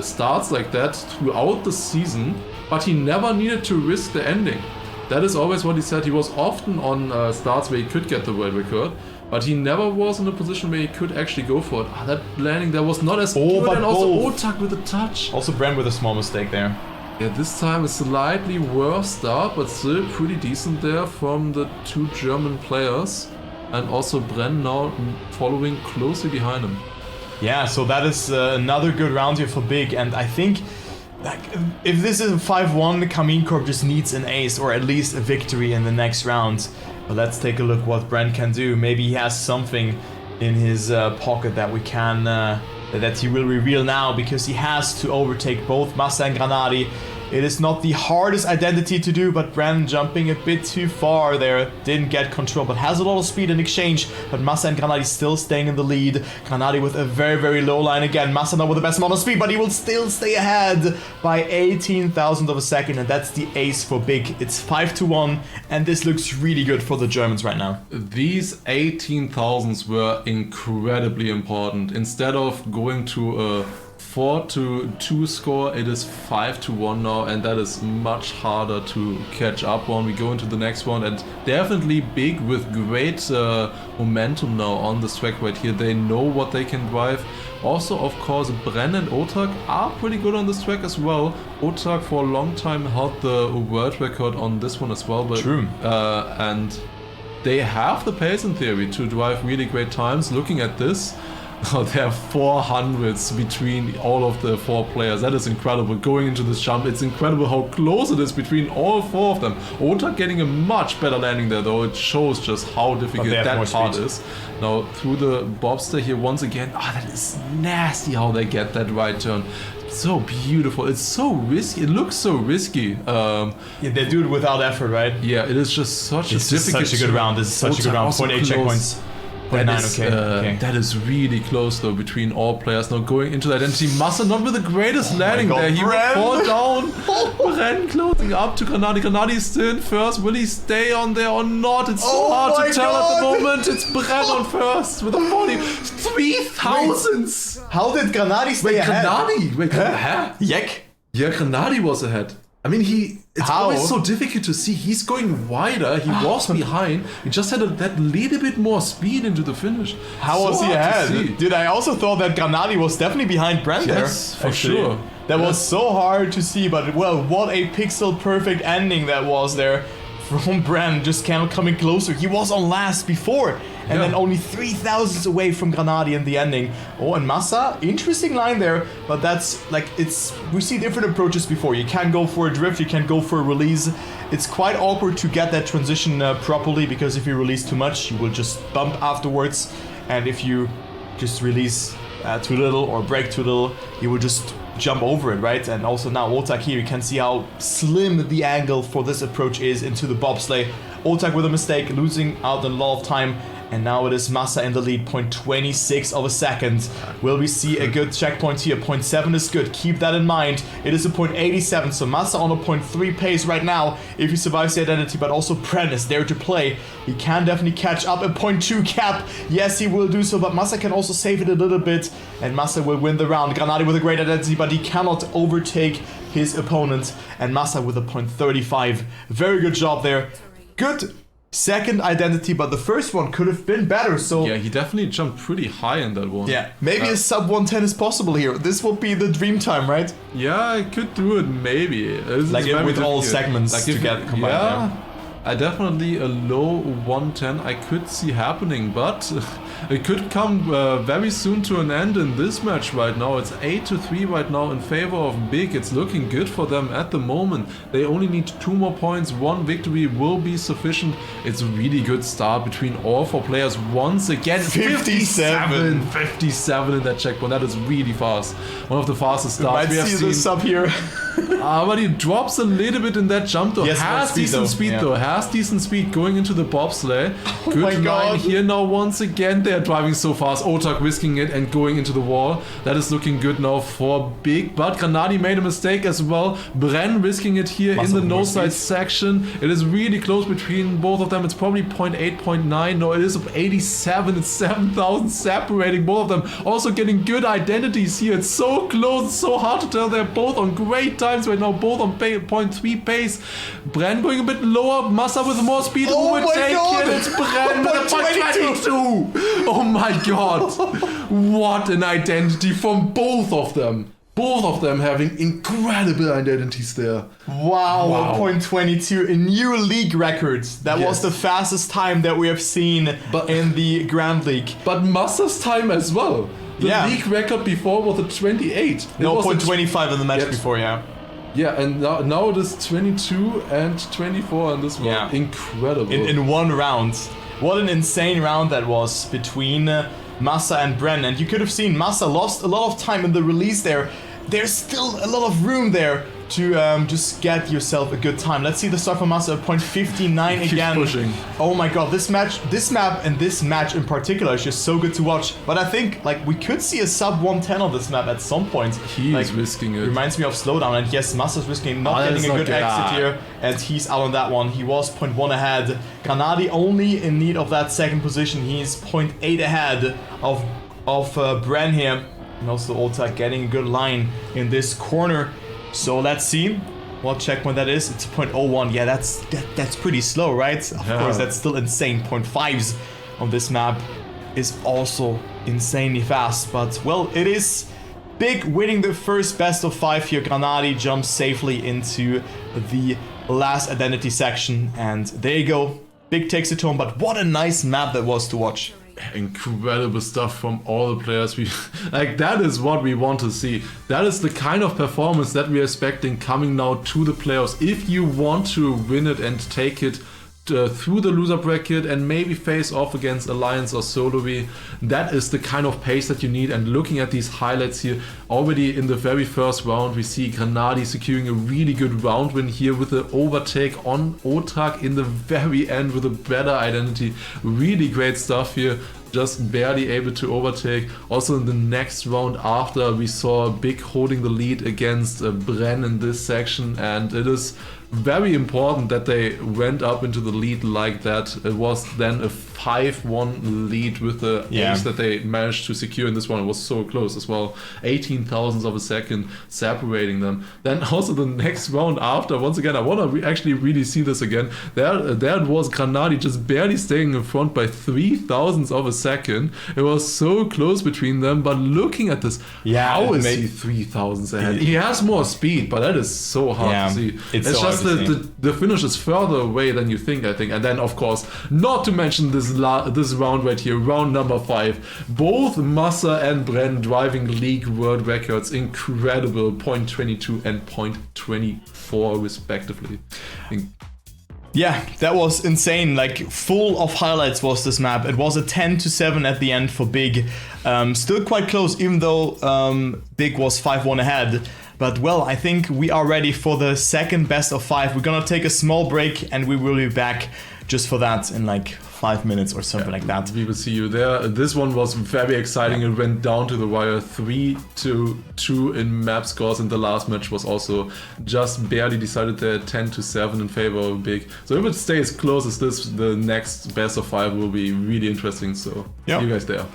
starts like that throughout the season, but he never needed to risk the ending. That is always what he said. He was often on starts where he could get the world record, but he never was in a position where he could actually go for it. That landing there was not as good, and also Otak with a touch. Also Bren with a small mistake there. Yeah, this time a slightly worse start, but still pretty decent there from the 2 German players. And also Bren now following closely behind him. Yeah, so that is another good round here for Big, and I think like, if this is a 5-1, KARMINE Corp just needs an ace or at least a victory in the next round. But let's take a look what Bren can do. Maybe he has something in his pocket that we can that he will reveal now, because he has to overtake both Massa and Granadi. It is not the hardest identity to do, but Bren jumping a bit too far there. Didn't get control, but has a lot of speed in exchange. But Massa and Granadi still staying in the lead. Granadi with a very, very low line again. Massa now with the best amount of speed, but he will still stay ahead by 18,000 of a second. And that's the ace for Big. It's 5-1, and this looks really good for the Germans right now. These 18,000s were incredibly important. Instead of going to a 4-2 score, it is 5-1 now, and that is much harder to catch up on. We go into the next one, and definitely Big with great momentum now on this track right here. They know what they can drive. Also, of course, Bren and Otak are pretty good on this track as well. Otak for a long time held the world record on this one as well. But, true. And they have the pace in theory to drive really great times. Looking at this, oh, there are 400s between all of the 4 players. That is incredible. Going into this jump, it's incredible how close it is between all 4 of them. Otak getting a much better landing there, though. It shows just how difficult that part is. Now, through the bobster here once again. Ah, that is nasty how they get that right turn. So beautiful. It's so risky. It looks so risky. Yeah, they do it without effort, right? Yeah, it is just such a difficult. Such a good round. This is such a good round. 0.8 checkpoints. That is really close though between all players. Now going into the identity, Massa not with the greatest landing there. He will fall down. Bren closing up to Granadi. Granadi is still in first. Will he stay on there or not? It's so hard to tell at the moment. It's Bren on first with a 43,000. How did Granadi stay ahead? Granadi? Yek? Yeah, Granadi was ahead. I mean, it's always so difficult to see. He's going wider. He was behind. He just had that little bit more speed into the finish. How was he ahead? Dude, I also thought that Granadi was definitely behind Bren there. Yes, for sure. That was so hard to see, but well, what a pixel perfect ending that was there from Bren, just coming closer. He was on last before, and then only 3 thousandths away from Granadi in the ending. Oh, and Massa, interesting line there, but that's like, we see different approaches before. You can go for a drift, you can go for a release. It's quite awkward to get that transition properly, because if you release too much, you will just bump afterwards, and if you just release too little or brake too little, you will just jump over it, right? And also now Otak here, you can see how slim the angle for this approach is into the bobsleigh. Otak with a mistake, losing out a lot of time, and now it is Massa in the lead, 0.26 of a second. Will we see a good checkpoint here? 0.7 is good, keep that in mind. It is a 0.87, so Massa on a 0.3 pace right now if he survives the identity, but also Bren is there to play. He can definitely catch up, a 0.2 cap. Yes, he will do so, but Massa can also save it a little bit, and Massa will win the round. Granadi with a great identity, but he cannot overtake his opponent, and Massa with a 0.35. Very good job there. Good second identity, but the first one could have been better, so... Yeah, he definitely jumped pretty high in that one. Yeah, maybe a sub 110 is possible here. This will be the dream time, right? Yeah, I could do it, maybe. Like with all segments like to get combined. Yeah, I definitely a low 110 I could see happening, but it could come very soon to an end in this match right now. It's 8-3 right now in favor of Big. It's looking good for them at the moment. They only need 2 more points. 1 victory will be sufficient. It's a really good start between all 4 players. Once again, 57 in that checkpoint. That is really fast. One of the fastest starts we have seen. This up here. But he drops a little bit in that jump though. Yes, has decent speed though. Has decent speed going into the bobsleigh. Good line here now once again. They're driving so fast. Otak risking it and going into the wall. That is looking good now for Big. But Granadi made a mistake as well. Bren risking it here in the no side section. It is really close between both of them. It's probably 0.8, 0.9. No, it is 87. It's 7,000 separating both of them. Also getting good identities here. It's so close. It's so hard to tell. They're both on great times right now. Both on 0.3 pace. Bren going a bit lower. Massa with more speed. Oh my god! It's Bren with 0.22. Oh my god. What an identity from both of them. Both of them having incredible identities there. Wow. 0.22, a new league record. That was the fastest time that we have seen in the Grand League. But Massa's time as well. The league record before was a 28. No, 0.25 in the match before, Yeah, and now it is 22 and 24 in this one. Yeah. Incredible. In one round. What an insane round that was between Massa and Bren. And you could have seen Massa lost a lot of time in the release there. There's still a lot of room there to just get yourself a good time. Let's see the start for Massa at 0.59 again. Pushing. Oh my god, this map and this match in particular is just so good to watch. But I think like we could see a sub 110 on this map at some point. He is risking it. Reminds me of Slowdown, and yes, Massa's risking not getting a good exit here, and he's out on that one. He was 0.1 ahead. Granadi only in need of that second position. He's 0.8 ahead of Bren here. And also Otak getting a good line in this corner. So let's see what checkpoint that is. It's 0.01. Yeah, that's pretty slow, right? Of course, that's still insane. 0.5s on this map is also insanely fast. But, well, it is Big winning the first best of 5 here. Granadi jumps safely into the last identity section. And there you go. Big takes it home. But what a nice map that was to watch. Incredible stuff from all the players. Like, that is what we want to see. That is the kind of performance that we are expecting coming now to the playoffs. If you want to win it and take it through the loser bracket and maybe face off against Alliance or Solowy, that is the kind of pace that you need. And looking at these highlights here, already in the very first round, we see Granadi securing a really good round win here with the overtake on Otak in the very end with a better identity. Really great stuff here. Just barely able to overtake. Also in the next round after, we saw Big holding the lead against Bren in this section, and it is very important that they went up into the lead like that. It was then a 5-1 lead with the ace that they managed to secure in this one. It was so close as well. 18 thousandths of a second separating them. Then also the next round after, once again, I want to actually really see this again. There it was Granadi just barely staying in front by 3 thousandths of a second. It was so close between them, but looking at this, how is he 3 thousandths ahead? He has more speed, but that is so hard to see. It's just because the finish is further away than you think, I think. And then, of course, not to mention this round right here, round number 5. Both Massa and Bren driving league world records, incredible, 0.22 and 0.24 respectively. Yeah, that was insane. Like, full of highlights was this map. It was a 10-7 at the end for Big. Still quite close, even though Big was 5-1 ahead. But well, I think we are ready for the second best of 5. We're gonna take a small break and we will be back just for that in like 5 minutes or something like that. We will see you there. This one was very exciting. It went down to the wire, 3-2 in map scores, and the last match was also just barely decided there, 10-7 in favor of Big. So if it stays close as this, the next best of 5 will be really interesting. So see you guys there.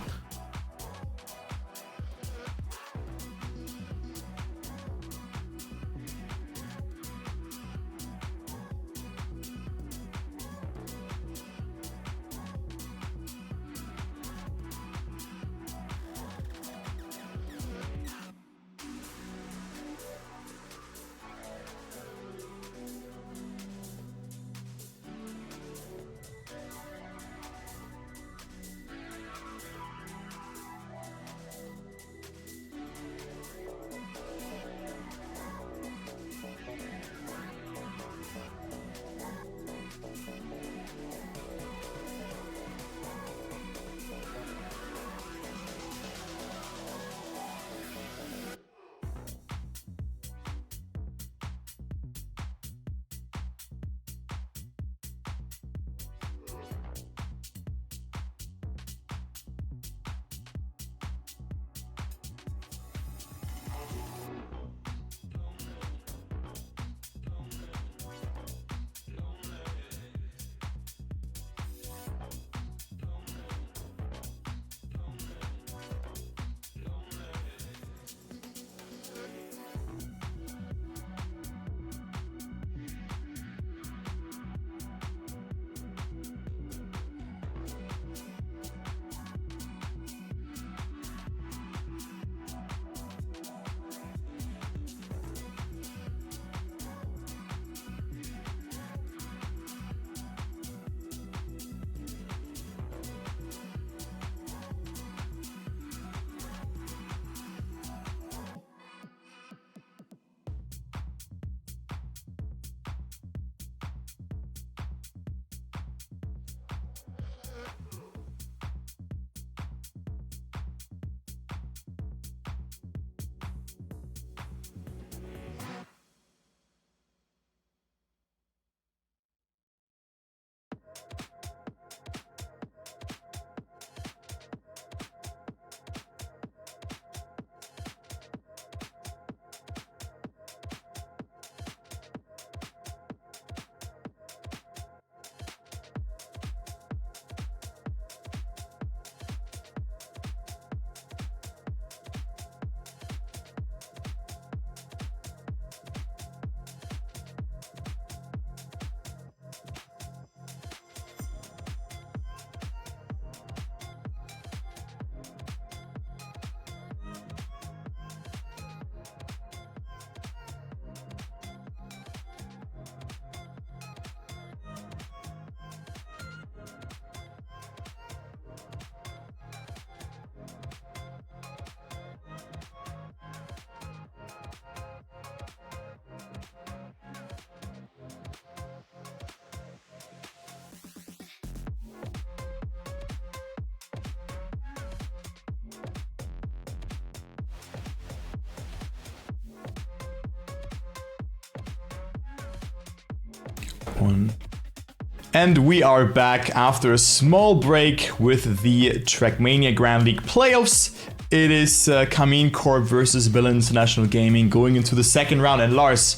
And we are back after a small break with the Trackmania Grand League playoffs. It is KARMINE Corp versus Bill International Gaming going into the second round. And Lars,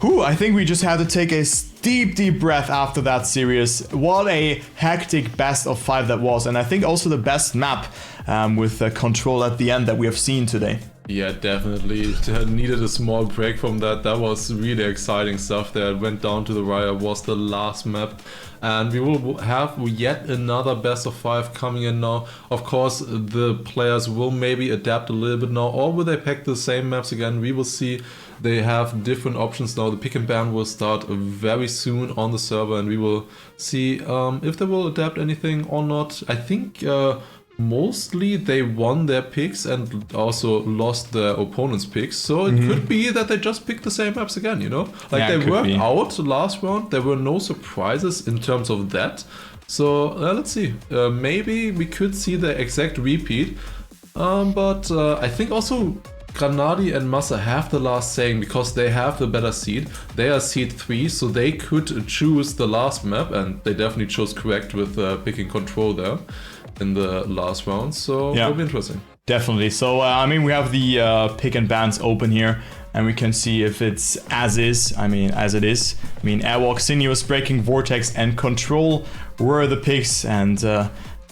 I think we just had to take a deep breath after that series. What a hectic best of 5 that was. And I think also the best map with control at the end that we have seen today. Yeah, definitely. Needed a small break from that. That was really exciting stuff there. It went down to the wire, was the last map. And we will have yet another best of 5 coming in now. Of course, the players will maybe adapt a little bit now, or will they pack the same maps again? We will see. They have different options now. The pick and ban will start very soon on the server, and we will see if they will adapt anything or not. I think mostly they won their picks and also lost their opponent's picks, so it could be that they just picked the same maps again, you know? Like, yeah, they worked out the last round, there were no surprises in terms of that. So let's see, maybe we could see the exact repeat, but I think also Granadi and Massa have the last saying because they have the better seed. They are seed 3, so they could choose the last map, and they definitely chose correct with picking control there in the last round, so yeah, it'll be interesting. Definitely. So I mean, we have the pick and bans open here, and we can see if it's as is. I mean, as it is. I mean, Airwalk, Sinuous, Breaking, Vortex, and Control were the picks, and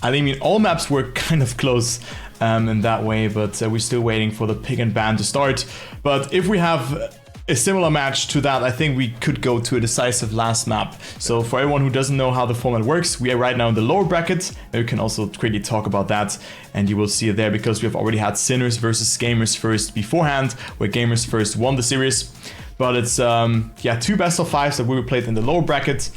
I mean, all maps were kind of close in that way, but we're still waiting for the pick and ban to start. But if we have a similar match to that, I think we could go to a decisive last map. So for everyone who doesn't know how the format works, we are right now in the lower bracket, and we can also quickly talk about that, and you will see it there because we have already had Sinners versus Gamers First beforehand, where Gamers First won the series. But it's yeah, 2 best of 5s that will be played in the lower bracket.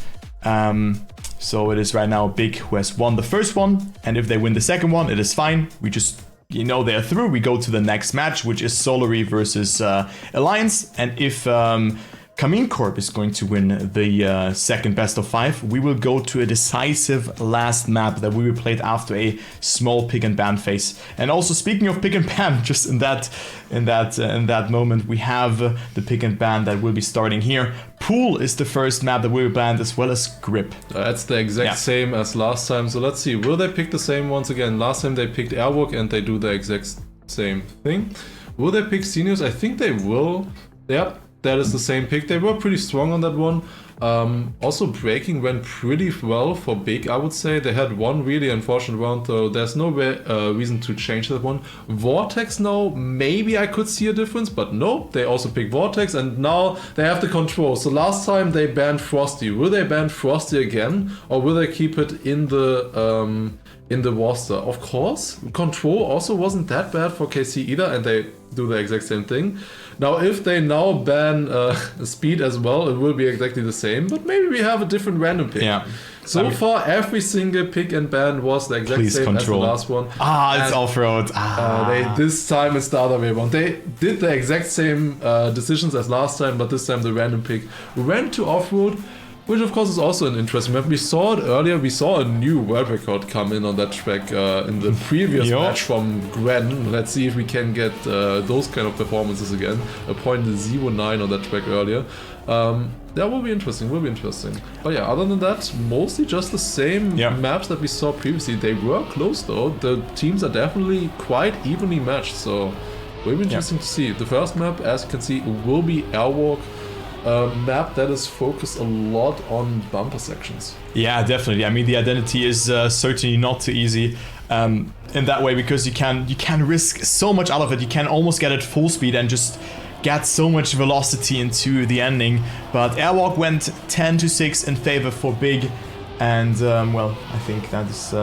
So it is right now Big who has won the first one, and if they win the second one, it is fine. We just, you know, they're through. We go to the next match, which is Solary versus Alliance, and if KARMINE Corp is going to win the second best of 5, we will go to a decisive last map that will be played after a small pick and ban phase. And also, speaking of pick and ban, just in that moment, we have the pick and ban that will be starting here. Pool is the first map that will be banned, as well as Grip. That's the exact same as last time. So let's see, will they pick the same once again? Last time they picked Airwalk, and they do the exact same thing. Will they pick Sinuous? I think they will. Yep. That is the same pick. They were pretty strong on that one. Also, Breaking went pretty well for Big, I would say. They had one really unfortunate round, though. There's no reason to change that one. Vortex now, maybe I could see a difference, but no. They also picked Vortex, and now they have the Control. So last time they banned Frosty. Will they ban Frosty again, or will they keep it in the roster? Of course, Control also wasn't that bad for KC either, and they do the exact same thing. Now, if they now ban Speed as well, it will be exactly the same, but maybe we have a different random pick. Yeah. So far, every single pick and ban was the exact same Control. As the last one. It's off-road. This time it's the other way around. They did the exact same decisions as last time, but this time the random pick went to off-road, which of course is also an interesting map. We saw it earlier, we saw a new world record come in on that track in the previous match from Gwen. Let's see if we can get those kind of performances again. A .09 on that track earlier. That will be interesting, But yeah, other than that, mostly just the same maps that we saw previously. They were close though. The teams are definitely quite evenly matched, so will be interesting to see. The first map, as you can see, will be Airwalk. Map that is focused a lot on bumper sections. Yeah, definitely. I mean, the identity is certainly not too easy in that way, because you can risk so much out of it. You can almost get at full speed and just get so much velocity into the ending. But Airwalk went 10-6 in favor for Big, and well, I think that is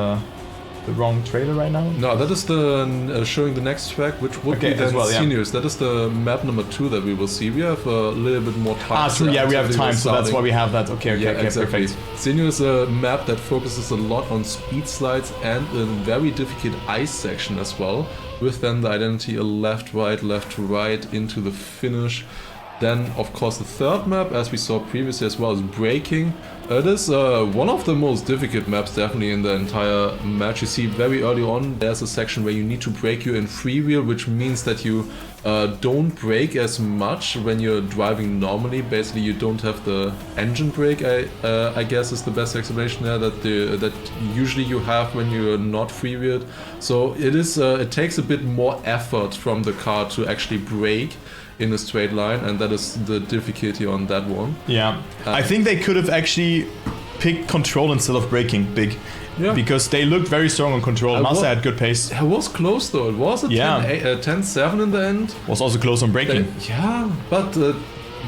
the wrong trailer right now. No, that is the showing the next track, which would be then Sinuous. That is the map number 2 that we will see. We have a little bit more time. True. Yeah, we have time, so that's why we have that. Okay, exactly. Perfect. Sinuous is a map that focuses a lot on speed slides and a very difficult ice section as well, with then the identity a left, right into the finish. Then, of course, the third map, as we saw previously as well, is Breaking. It is one of the most difficult maps, definitely, in the entire match. You see very early on, there's a section where you need to brake you in freewheel, which means that you don't brake as much when you're driving normally. Basically, you don't have the engine brake, I guess is the best explanation there, that usually you have when you're not freewheeled. So it takes a bit more effort from the car to actually brake in a straight line, and that is the difficulty on that one. Yeah, I think they could have actually pick control instead of braking big. Yeah. Because they looked very strong on control. Massa had good pace. It was close though. It was a 10-7 in the end. Was also close on braking. But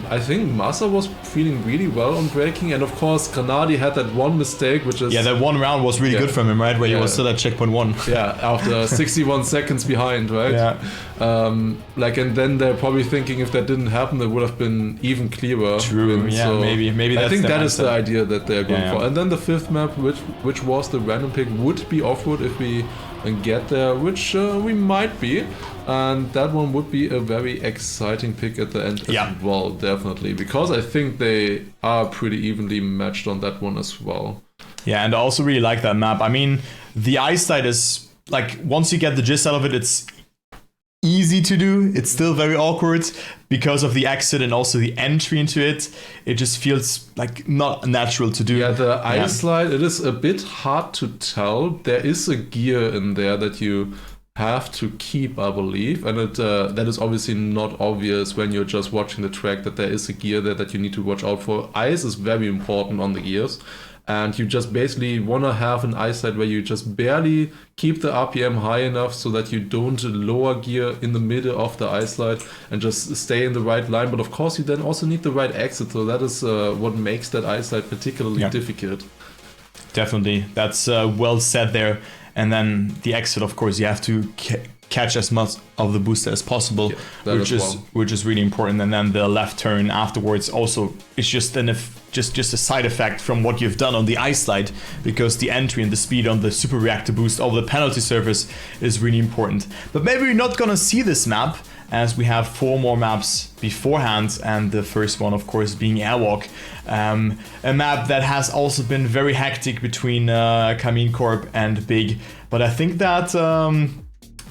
I think Massa was feeling really well on braking, and of course Granadi had that one mistake, which is that one round was really good from him, right? Where he was still at checkpoint 1. Yeah, after 61 seconds behind, right? Yeah. And then they're probably thinking if that didn't happen, it would have been even clearer. True. Win. Yeah. So maybe. That's I think that mindset. is the idea that they're going for. And then the 5th map, which was the random pick, would be off-road if we get there, which we might be. And that one would be a very exciting pick at the end as well, definitely. Because I think they are pretty evenly matched on that one as well. Yeah, and I also really like that map. I mean, the eyesight is, like, once you get the gist out of it, it's easy to do. It's still very awkward because of the exit and also the entry into it. It just feels like not natural to do. Yeah, the eyesight, it is a bit hard to tell. There is a gear in there that you have to keep, I believe, and that is obviously not obvious when you're just watching the track, that there is a gear there that you need to watch out for. Eyes is very important on the gears, and you just basically want to have an eyesight where you just barely keep the RPM high enough so that you don't lower gear in the middle of the eyesight and just stay in the right line. But of course you then also need the right exit, so that is what makes that eyesight particularly difficult. Definitely, that's well said there. And then the exit, of course, you have to catch as much of the booster as possible, which is really important. And then the left turn afterwards also is just a side effect from what you've done on the ice slide, because the entry and the speed on the super reactor boost over the penalty surface is really important. But maybe we're not gonna see this map, as we have 4 more maps beforehand, and the first one, of course, being Airwalk, a map that has also been very hectic between KARMINE Corp and Big, but I think that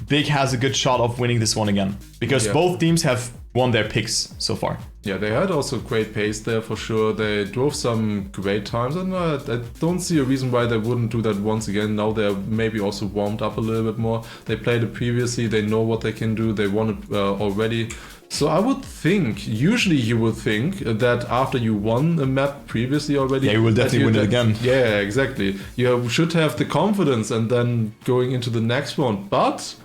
Big has a good shot of winning this one again, because both teams have won their picks so far. Yeah, they had also great pace there for sure. They drove some great times, and I don't see a reason why they wouldn't do that once again. Now they're maybe also warmed up a little bit more. They played it previously, they know what they can do, they won it already. So I would think, usually you would think that after you won a map previously already, you will definitely win it again. Yeah, exactly. You should have the confidence and then going into the next one. But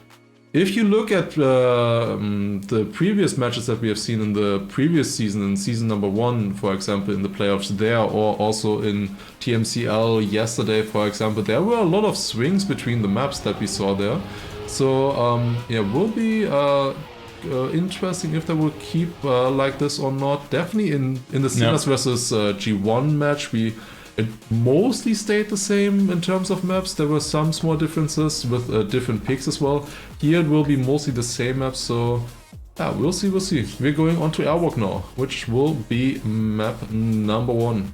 if you look at the previous matches that we have seen in the previous season, in season number 1, for example, in the playoffs there, or also in TMCL yesterday, for example, there were a lot of swings between the maps that we saw there. So yeah, will be interesting if they will keep like this or not. Definitely in the Sinuous versus G1 match, it mostly stayed the same in terms of maps. There were some small differences with different picks as well. Here it will be mostly the same maps, so yeah, we'll see. We're going on to Airwalk now, which will be map number 1.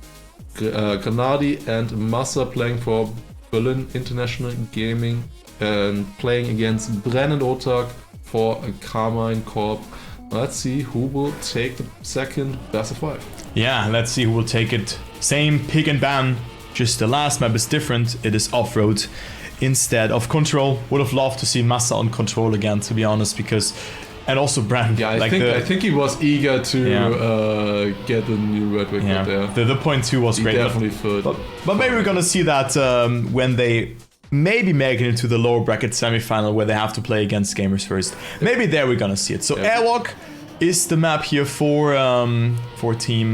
Granadi and Massa playing for Berlin International Gaming and playing against Bren and Otak for KARMINE Corp. Let's see who will take the second best of 5. Yeah, let's see who will take it. Same pick and ban, just the last map is different. It is off-road instead of control. Would have loved to see Massa on control again, to be honest, because... And also Brand. Yeah, I think he was eager to get the new red record there. The point 2 was great. Definitely third. But maybe we're gonna see that when they maybe make it into the lower bracket semifinal, where they have to play against Gamers First. Maybe there we're gonna see it. So Airwalk is the map here for Team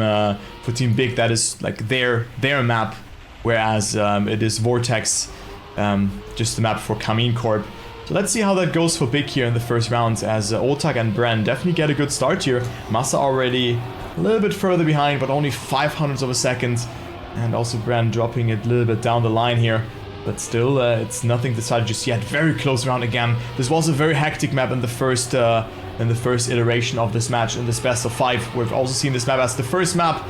Big. That is like their map, whereas it is Vortex, just the map for KARMINE Corp. So let's see how that goes for Big here in the first round, as Otak and Bren definitely get a good start here. Massa already a little bit further behind, but only 0.05 of a second, and also Bren dropping it a little bit down the line here. But still, it's nothing decided just yet. Very close round again. This was a very hectic map in the first iteration of this match, in this best of 5. We've also seen this map as the first map,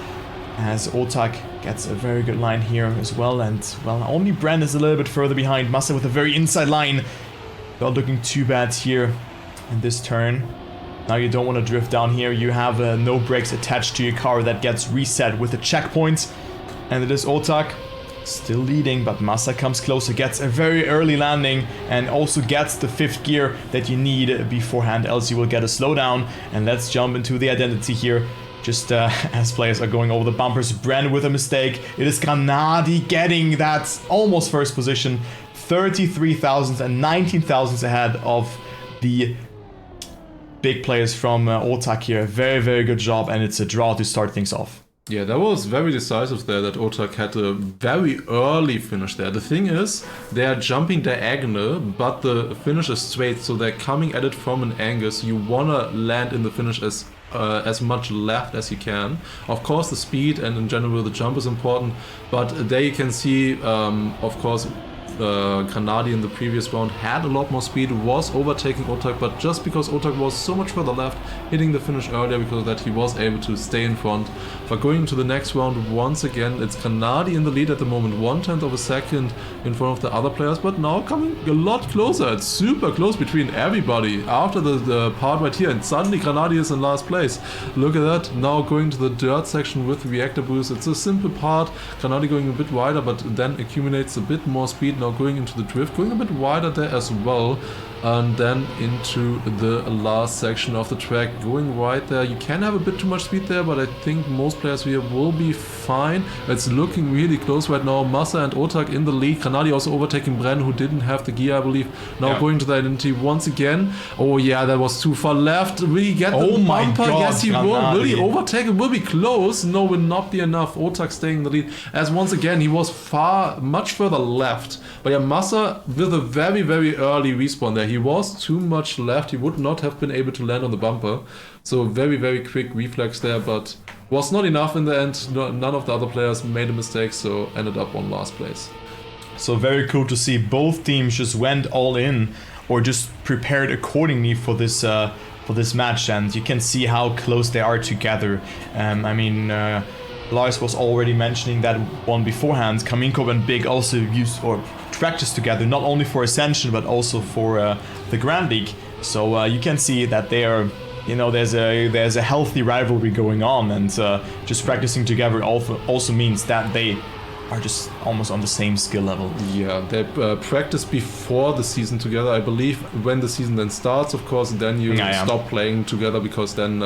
as Otak gets a very good line here as well. And, well, only Bren is a little bit further behind. Massa with a very inside line. Not looking too bad here in this turn. Now you don't want to drift down here. You have no brakes attached to your car that gets reset with a checkpoint. And it is Otak still leading, but Massa comes closer, gets a very early landing, and also gets the 5th gear that you need beforehand, else you will get a slowdown. And let's jump into the identity here. just as players are going over the bumpers. Bren with a mistake. It is Granadi getting that almost first position. 33 thousandths and 19 thousandths ahead of the big players from Otak here. Very, very good job, and it's a draw to start things off. Yeah, that was very decisive there, that Otak had a very early finish there. The thing is, they are jumping diagonal, but the finish is straight, so they're coming at it from an angle. So you wanna land in the finish as much left as you can. Of course, the speed and in general the jump is important, but there you can see, of course, Granadi in the previous round had a lot more speed, was overtaking Otak, but just because Otak was so much further left, hitting the finish earlier, because of that he was able to stay in front. But going into the next round, once again, it's Granadi in the lead at the moment, 1/10 of a second in front of the other players, but now coming a lot closer. It's super close between everybody after the part right here, and suddenly Granadi is in last place. Look at that, now going to the dirt section with reactor boost. It's a simple part, Granadi going a bit wider, but then accumulates a bit more speed. Now going into the drift, going a bit wider there as well, and then into the last section of the track, going right there. You can have a bit too much speed there, but I think most players here will be fine. It's looking really close right now. Massa and Otak in the lead. Granadi also overtaking Bren, who didn't have the gear, I believe. Now going to the identity once again. Oh yeah, that was too far left. Will he get the bumper? God, yes, he will. Will he Granadi. overtake? It will be close. No, will not be enough. Otak staying in the lead, as once again he was much further left. But yeah, Massa with a very, very early respawn there. He was too much left. He would not have been able to land on the bumper. So very, very quick reflex there, but was not enough in the end. None of the other players made a mistake, so ended up on last place. So very cool to see both teams just went all in, or just prepared accordingly for this match, and you can see how close they are together. I mean, Lars was already mentioning that one beforehand. KARMINE CORP and Big also used or practiced together, not only for Ascension but also for the Grand League. So you can see that they are, you know, there's a healthy rivalry going on, and just practicing together also means that they are just almost on the same skill level. Yeah, they practice before the season together, I believe. When the season then starts, of course, then you stop playing together, because then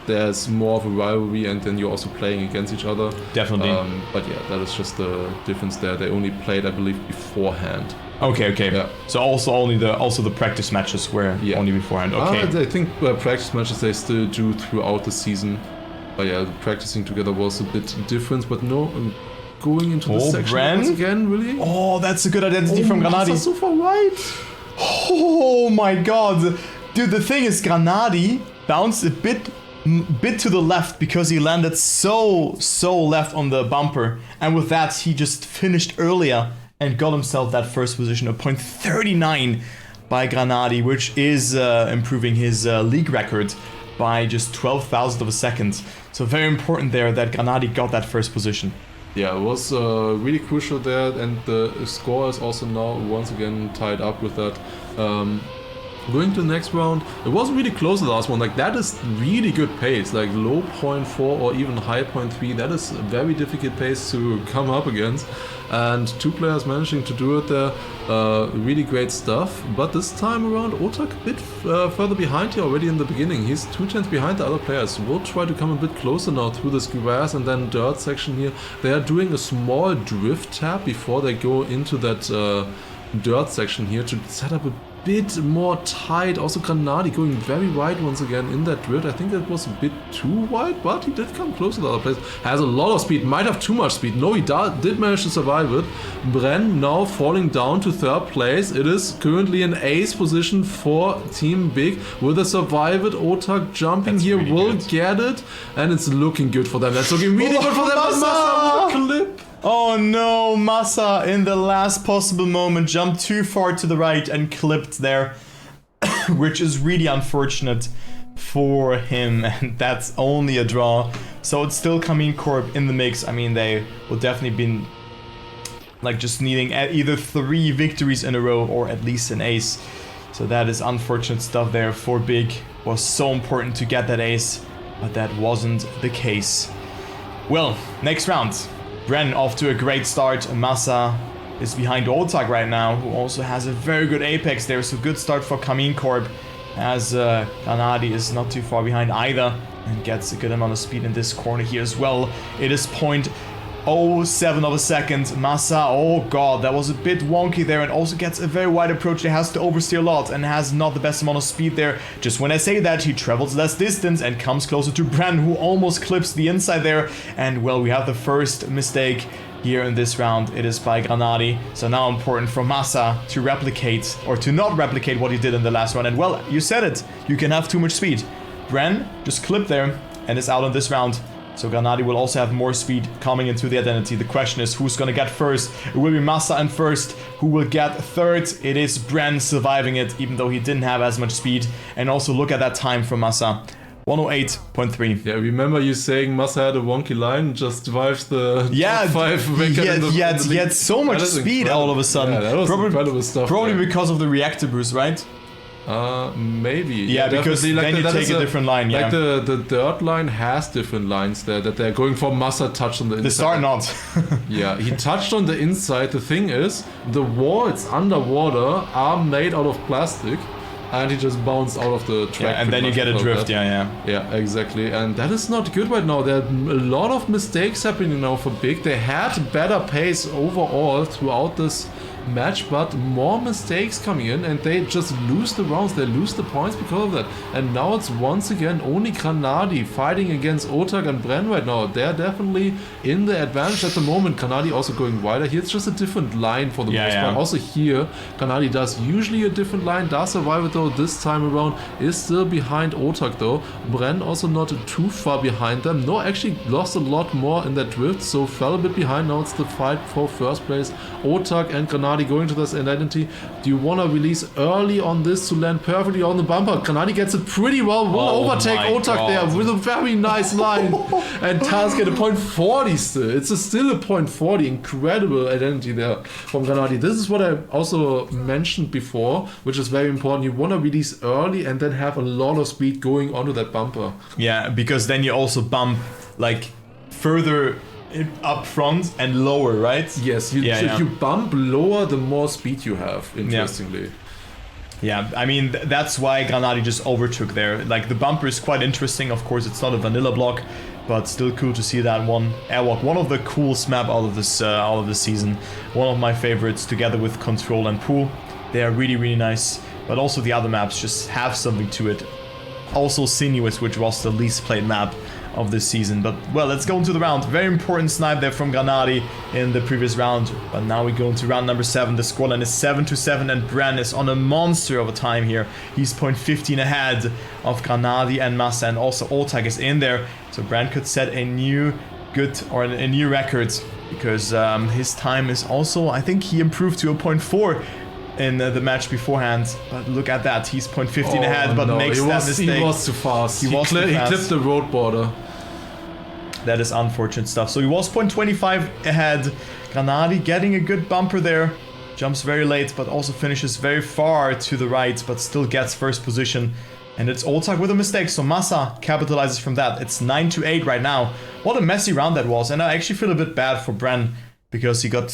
there's more of a rivalry, and then you're also playing against each other. Definitely. But yeah, that is just the difference there. They only played, I believe, beforehand. Okay. Yeah. So also the practice matches were only beforehand. Okay. I think practice matches they still do throughout the season. But yeah, practicing together was a bit different. But no, going into the section once again, really? Oh, that's a good identity from Granadi. So far right. Oh my god. Dude, the thing is, Granadi bounced a bit to the left because he landed so left on the bumper, and with that he just finished earlier and got himself that first position, a 0.39 by Granadi, which is improving his league record by just 12,000 of a second. So very important there that Granadi got that first position. Yeah, it was really crucial there, and the score is also now once again tied up with that. Going to the next round, it wasn't really close the last one. Like, that is really good pace, like low 0.4 or even high 0.3. That is a very difficult pace to come up against, and two players managing to do it there. Really great stuff. But this time around, Otak a bit further behind here already in the beginning. He's 2/10 behind the other players. We'll try to come a bit closer now through this grass and then dirt section here. They are doing a small drift tap before they go into that dirt section here to set up a bit more tight. Also Granadi going very wide once again in that drift. I think that was a bit too wide, but he did come close to the other place. Has a lot of speed, might have too much speed. No, he did manage to survive it. Bren now falling down to third place. It is currently an ace position for Team Big. Will they survive it? Otak jumping here really will get it, and it's looking good for them. That's looking really good for them. Massa with a clip. Oh no, Massa in the last possible moment jumped too far to the right and clipped there, which is really unfortunate for him, and that's only a draw. So it's still KARMINE Corp in the mix. I mean, they will definitely be like just needing either 3 victories in a row or at least an ace. So that is unfortunate stuff there for Big. It was so important to get that ace, but that wasn't the case. Well, next round. Bren off to a great start. Massa is behind Otak right now, who also has a very good apex there, so good start for KARMINE Corp. as Granadi is not too far behind either and gets a good amount of speed in this corner here as well. It is 0.07 of a second. Massa, oh god, that was a bit wonky there, and also gets a very wide approach. He has to oversteer a lot and has not the best amount of speed there. Just when I say that, he travels less distance and comes closer to Bren, who almost clips the inside there. And well, we have the first mistake here in this round. It is by Granadi. So now important for Massa to replicate, or to not replicate what he did in the last round. And well, you said it, you can have too much speed. Bren just clipped there and is out on this round. So Granadi will also have more speed coming into the identity. The question is who's gonna get first. It will be Massa in first. Who will get third? It is Bren surviving it, even though he didn't have as much speed. And also look at that time from Massa. 108.3. Yeah, remember you saying Massa had a wonky line, just drives the top 5 record he had so much speed all of a sudden. Yeah, that was incredible stuff. Probably because of the reactor boost, right? Maybe. Yeah, because then you take a different line, yeah. Like the third line has different lines there, that they're going for. Massa touch on the inside. The start not. Yeah, he touched on the inside. The thing is, the walls underwater are made out of plastic, and he just bounced out of the track. Yeah, and then you get a drift, yeah. Yeah, exactly. And that is not good right now. There are a lot of mistakes happening now for Big. They had better pace overall throughout this match, but more mistakes coming in, and they just lose the rounds, they lose the points because of that. And now it's once again only Granadi fighting against Otak and Bren right now. They're definitely in the advantage at the moment. Granadi also going wider here. It's just a different line for the most part. Also here, Granadi does usually a different line, does survive it though. This time around is still behind Otak though. Bren also not too far behind them. No, actually lost a lot more in that drift, so fell a bit behind. Now it's the fight for first place. Otak and Granadi going to this identity. Do you want to release early on this to land perfectly on the bumper? Granadi gets it pretty well. Will overtake Otak there with a very nice line. And Taz get a 0.40 still. It's still a 0.40. Incredible identity there from Granadi. This is what I also mentioned before, which is very important. You want to release early and then have a lot of speed going onto that bumper. Yeah, because then you also bump like further up front and lower, right? Yes, if you bump lower, the more speed you have, interestingly. Yeah, I mean, that's why Granadi just overtook there. Like, the bumper is quite interesting. Of course, it's not a vanilla block, but still cool to see that one. Airwalk, one of the coolest map out of this season. One of my favorites, together with Control and Pool. They are really, really nice. But also the other maps just have something to it. Also Sinuous, which was the least played map of this season. But well, let's go into the round. Very important snipe there from Granadi in the previous round, but now we go into round number 7. The scoreline is 7-7, and Bren is on a monster of a time here. He's 0.15 ahead of Granadi and Massa, and also Otak is in there, so Bren could set a new a new record, because his time is also, I think he improved to a 0.4 in the match beforehand, but look at that, he's 0.15 ahead, but makes that mistake. He was too fast. He clipped the road border. That is unfortunate stuff. So he was 0.25 ahead. Granadi getting a good bumper there. Jumps very late, but also finishes very far to the right, but still gets first position. And it's Otak with a mistake, so Massa capitalizes from that. It's 9-8 right now. What a messy round that was, and I actually feel a bit bad for Bren, because he got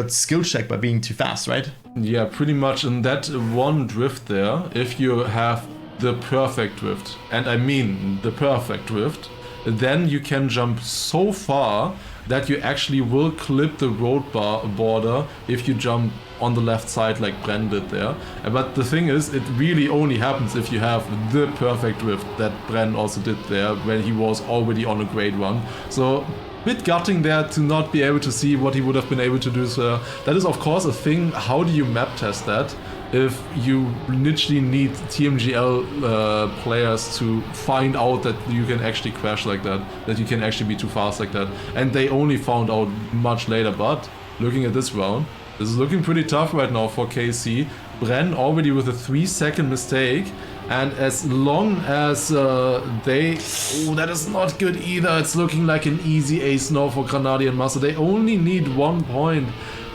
skill checked by being too fast, right? Yeah, pretty much. In that one drift there, if you have the perfect drift, and I mean the perfect drift, then you can jump so far that you actually will clip the road border if you jump on the left side like Bren did there. But the thing is, it really only happens if you have the perfect drift that Bren also did there when he was already on a great run. So bit gutting there to not be able to see what he would have been able to do. So that is of course a thing. How do you map test that if you literally need TMGL players to find out that you can actually crash like that, that you can actually be too fast like that? And they only found out much later. But looking at this round, this is looking pretty tough right now for KC. Bren already with a 3-second mistake. And as long as they... Oh, that is not good either. It's looking like an easy ace now for Granadi and Massa. They only need 1 point.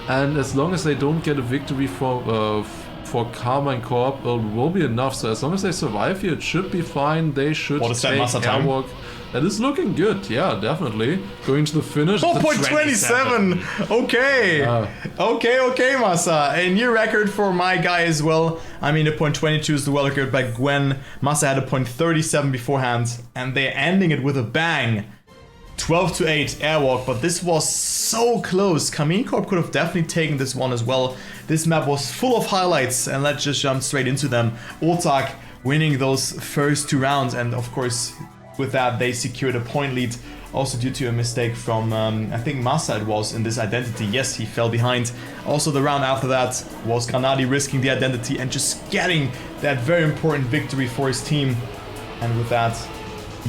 And as long as they don't get a victory for KARMINE CORP, it will be enough. So as long as they survive here, it should be fine. They should take Airwalk. That is looking good, yeah, definitely. Going to the finish. 4.27! Okay! Okay, Massa. A new record for my guy as well. I mean, the point 22 is well record by Gwen. Massa had a point 37 beforehand, and they're ending it with a bang. 12-8 Airwalk, but this was so close. KARMINE Corp could have definitely taken this one as well. This map was full of highlights, and let's just jump straight into them. Otak winning those first 2 rounds, and of course, with that, they secured a point lead. Also due to a mistake from, I think Massa it was, in this identity. Yes, he fell behind. Also the round after that was Granadi risking the identity and just getting that very important victory for his team. And with that,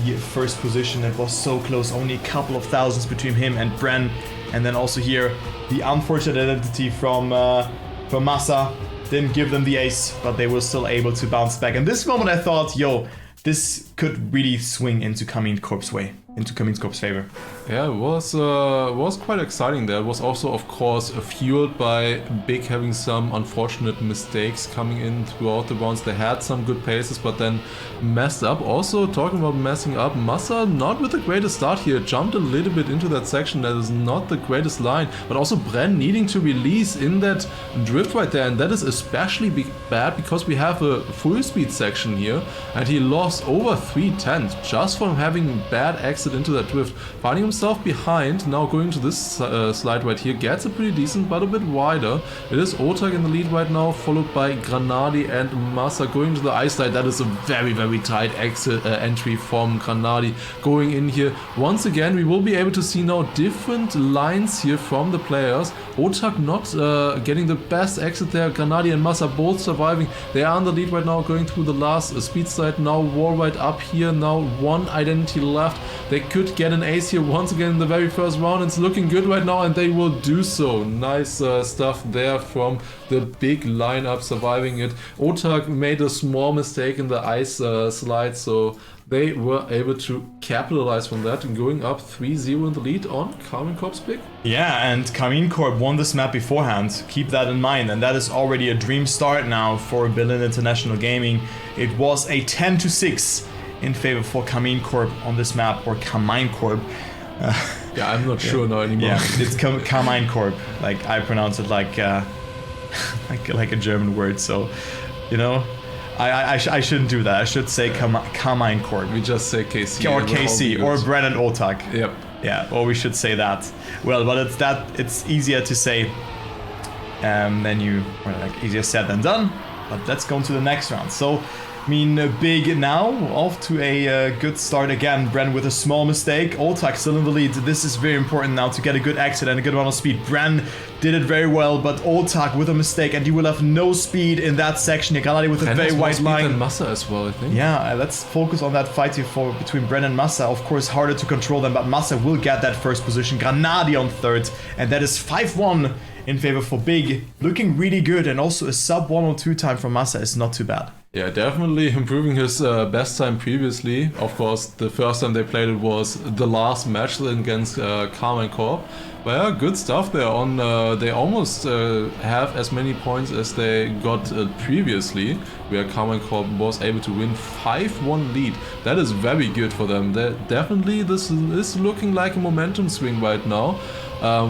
the first position, it was so close, only a couple of thousands between him and Bren. And then also here, the unfortunate identity from Massa didn't give them the ace, but they were still able to bounce back. And this moment I thought, yo, this could really swing into KARMINE Corp's way, into KARMINE Corp's favor. Yeah, it was quite exciting there. It was also, of course, fueled by Big having some unfortunate mistakes coming in throughout the rounds. They had some good paces, but then messed up. Also, talking about messing up, Massa not with the greatest start here. Jumped a little bit into that section. That is not the greatest line. But also Bren needing to release in that drift right there. And that is especially bad because we have a full speed section here. And he lost over 3/10 just from having bad exit into that drift. Finding himself behind, now going to this slide right here, gets a pretty decent but a bit wider. It is Otak in the lead right now, followed by Granadi and Massa going to the ice slide. That is a very, very tight exit entry from Granadi going in here. Once again, we will be able to see now different lines here from the players. Otak not getting the best exit there. Granadi and Massa both surviving. They are on the lead right now, going through the last speed slide. Now wall right up here, now one identity left. They could get an ace here once again in the very first round. It's looking good right now, and they will do so. Nice stuff there from the big lineup surviving it. Otak made a small mistake in the ice slide, so they were able to capitalize from that and going up 3-0 in the lead on KARMINE Corp's pick. Yeah, and KARMINE Corp won this map beforehand. Keep that in mind, and that is already a dream start now for Berlin International Gaming. It was a 10-6 in favor for KARMINE Corp on this map, or KARMINE Corp. Yeah, I'm not sure now anymore. Yeah, it's KARMINE Corp. Like, I pronounce it like like a German word, so, you know, I shouldn't do that. I should say KARMINE Corp. We just say KC. Or KC, or Bren and Otak. Yep. Yeah, or we should say that. Well, but it's easier to say easier said than done. But let's go to the next round. So, I mean, Big now off to a good start again. Bren with a small mistake. Otak still in the lead. This is very important now to get a good exit and a good amount of speed. Bren did it very well, but Otak with a mistake, and you will have no speed in that section. Granadi with a very wide line. And Massa as well, I think. Yeah, let's focus on that fight here between Bren and Massa. Of course, harder to control them, but Massa will get that first position. Granadi on third, and that is 5-1 in favor for Big. Looking really good, and also a sub 102 time from Massa is not too bad. Yeah, definitely improving his best time previously. Of course, the first time they played it was the last match against KARMINE Corp. But yeah, good stuff there. They almost have as many points as they got previously, where KARMINE Corp was able to win 5-1 lead. That is very good for them. Definitely, this is looking like a momentum swing right now,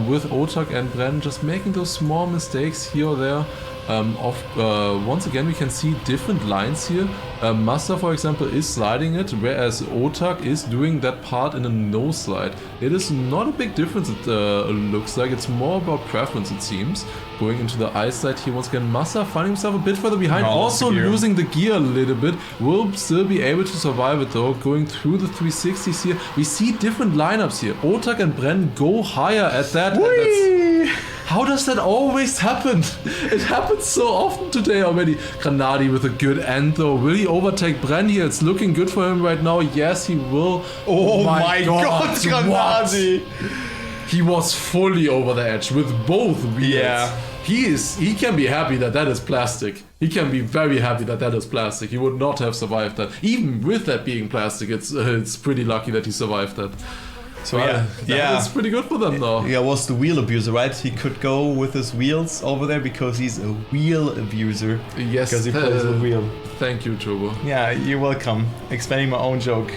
with Otak and Bren just making those small mistakes here or there. Once again, we can see different lines here. Massa, for example, is sliding it, whereas Otak is doing that part in a no slide. It is not a big difference, it looks like. It's more about preference, it seems. Going into the ice slide here once again. Massa finding himself a bit further behind, also losing the gear a little bit. Will still be able to survive it though. Going through the 360s here. We see different lineups here. Otak and Bren go higher at that. How does that always happen? It happens so often today already. Granadi with a good end though. Will he overtake Bren here? It's looking good for him right now. Yes, he will. Oh my god, Granadi! He was fully over the edge with both wheels. Yeah. He can be happy that is plastic. He can be very happy that is plastic. He would not have survived that. Even with that being plastic, it's pretty lucky that he survived that. So that's pretty good for them though. Yeah, was the wheel abuser, right? He could go with his wheels over there because he's a wheel abuser. Yes, because he plays the wheel. Thank you, Turbo. Yeah, you're welcome. Explaining my own joke.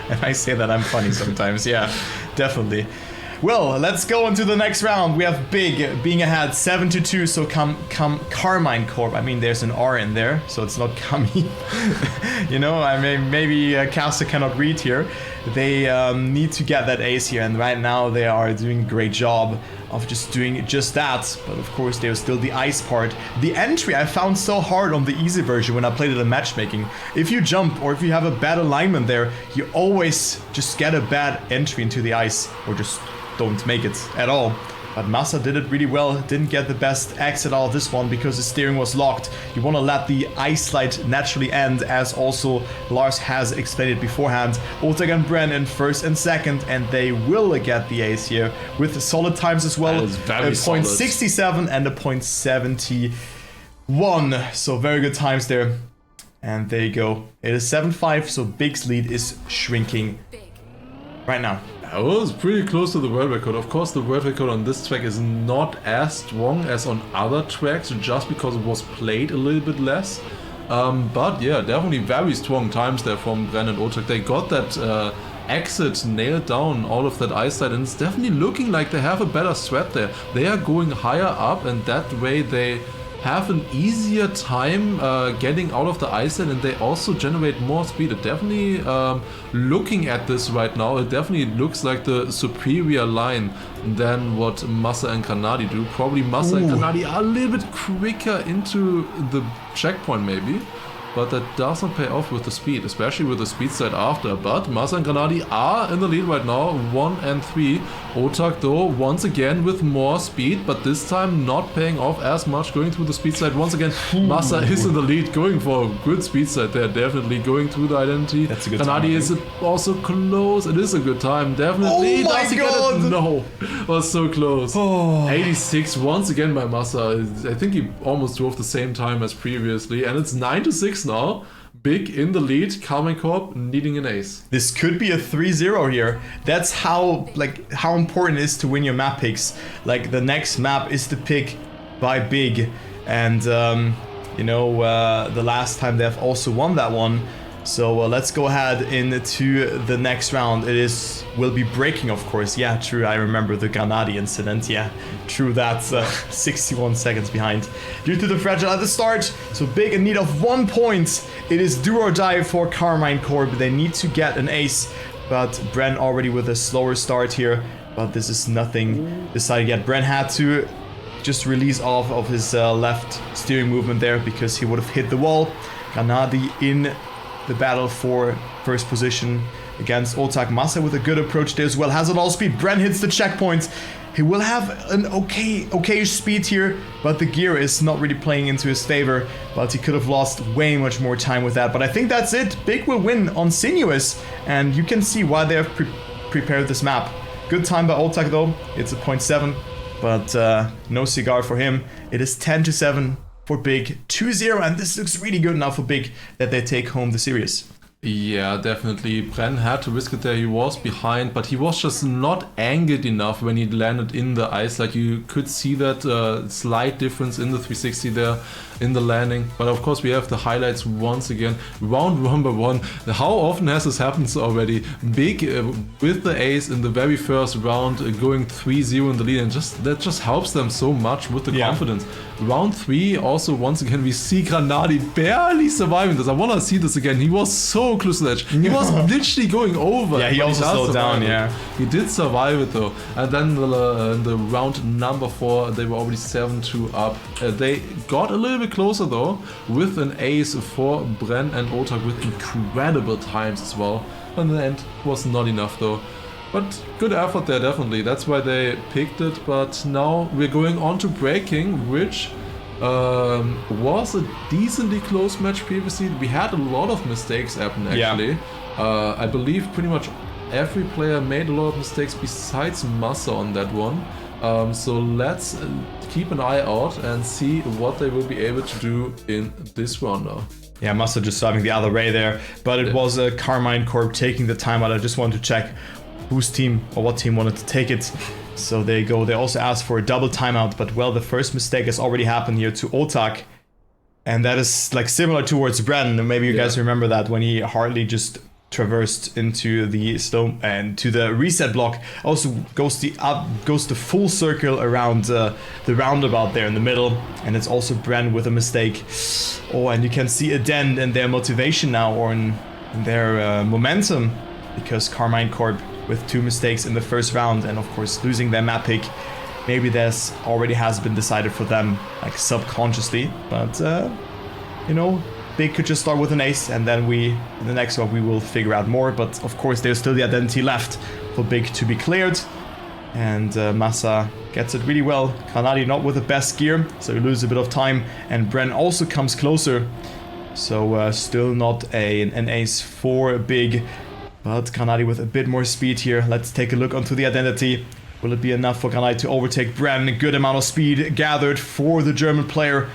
And I say that I'm funny sometimes. Yeah, definitely. Well, let's go into the next round. We have Big being ahead 7-2, so KARMINE Corp. I mean, there's an R in there, so it's not Kami. You know, I mean, maybe Caster cannot read here. They need to get that ace here, and right now they are doing a great job of just doing just that. But of course, there's still the ice part. The entry I found so hard on the easy version when I played it in matchmaking. If you jump or if you have a bad alignment there, you always just get a bad entry into the ice, or just don't make it at all. But Massa did it really well, didn't get the best exit out of this one because the steering was locked. You want to let the ice slide naturally end, as also Lars has explained it beforehand. Otak and Bren in first and second, and they will get the ace here with solid times as well. A .67 and a .71. So very good times there. And there you go. It is 7-5, so Big's lead is shrinking right now. I was pretty close to the world record. Of course, the world record on this track is not as strong as on other tracks, just because it was played a little bit less. But yeah, definitely very strong times there from Bren and Otak. They got that exit nailed down, all of that ice side, and it's definitely looking like they have a better strat there. They are going higher up, and that way they have an easier time getting out of the ice side, and they also generate more speed. It definitely, looking at this right now, it definitely looks like the superior line than what Massa and Granadi do. Probably Massa and Granadi are a little bit quicker into the checkpoint maybe, but that doesn't pay off with the speed, especially with the speed side after. But Massa and Granadi are in the lead right now, 1 and 3. Otak though, once again with more speed, but this time not paying off as much, going through the speed side. Once again, Massa is in the lead, going for a good speed side there, definitely going through the identity. That's a good Granadi time, is also close, it is a good time, definitely. Oh my Does he God! get it? No, was so close. 86 once again by Massa. I think he almost drove the same time as previously, and it's 9-6 now. Big in the lead, KARMINE Corp needing an ace. This could be a 3-0 here. That's how important it is to win your map picks. Like, the next map is the pick by Big, and you know, the last time they've also won that one. So let's go ahead into the next round. Will be breaking, of course. Yeah, true. I remember the Granadi incident. Yeah, true. That's 61 seconds behind due to the fragile at the start. So Big in need of 1 point. It is do or die for KARMINE Corp. They need to get an ace, but Bren already with a slower start here. But this is nothing decided yet. Bren had to just release off of his left steering movement there because he would have hit the wall. Granadi in the battle for first position against Otak. Massa with a good approach there as well, has it all speed. Bren hits the checkpoint. He will have an okay speed here, but the gear is not really playing into his favor, but he could have lost way much more time with that. But I think that's it. Big will win on Sinuous, and you can see why they have prepared this map. Good time by Otak though. It's a .7, but no cigar for him. It is 10-7 for Big, 2-0, and this looks really good now for Big that they take home the series. Yeah, definitely. Bren had to risk it there. He was behind, but he was just not angled enough when he landed in the ice. Like, you could see that slight difference in the 360 there in the landing. But of course, we have the highlights once again. Round number 1. How often has this happened already? Big with the ace in the very first round, going 3-0 in the lead, and that just helps them so much with the confidence. Round 3, also once again, we see Granadi barely surviving this. I want to see this again. He was so close to the edge. He was literally going over. Yeah, he also slowed down, yeah. He did survive it though. And then the round number 4, they were already 7-2 up. They got a little bit closer though, with an ace for Bren and Otak with incredible times as well. And in the end, was not enough though. But good effort there, definitely. That's why they picked it. But now we're going on to breaking, which was a decently close match previously. We had a lot of mistakes happen actually. Yeah. I believe pretty much every player made a lot of mistakes besides Massa on that one. So let's keep an eye out and see what they will be able to do in this round now. Yeah, Massa just driving the other way there, but it was a KARMINE Corp taking the time out. I just wanted to check whose team or what team wanted to take it. So there you go. They also asked for a double timeout, but well, the first mistake has already happened here to Otak. And that is like similar towards Bren. Maybe you guys remember that when he hardly just traversed into the slow and to the reset block. Also goes the full circle around the roundabout there in the middle, and it's also Bren with a mistake. Oh, and you can see a dent in their motivation now, or in their momentum, because KARMINE Corp with 2 mistakes in the first round, and of course losing their map pick. Maybe this already has been decided for them, like subconsciously, but you know, Big could just start with an ace, and then in the next one we will figure out more. But of course there's still the identity left for Big to be cleared, and Massa gets it really well. Kanadi not with the best gear, so he loses a bit of time, and Bren also comes closer, so still not an ace for Big, but Kanadi with a bit more speed here. Let's take a look onto the identity. Will it be enough for Kanadi to overtake Bren? A good amount of speed gathered for the German player,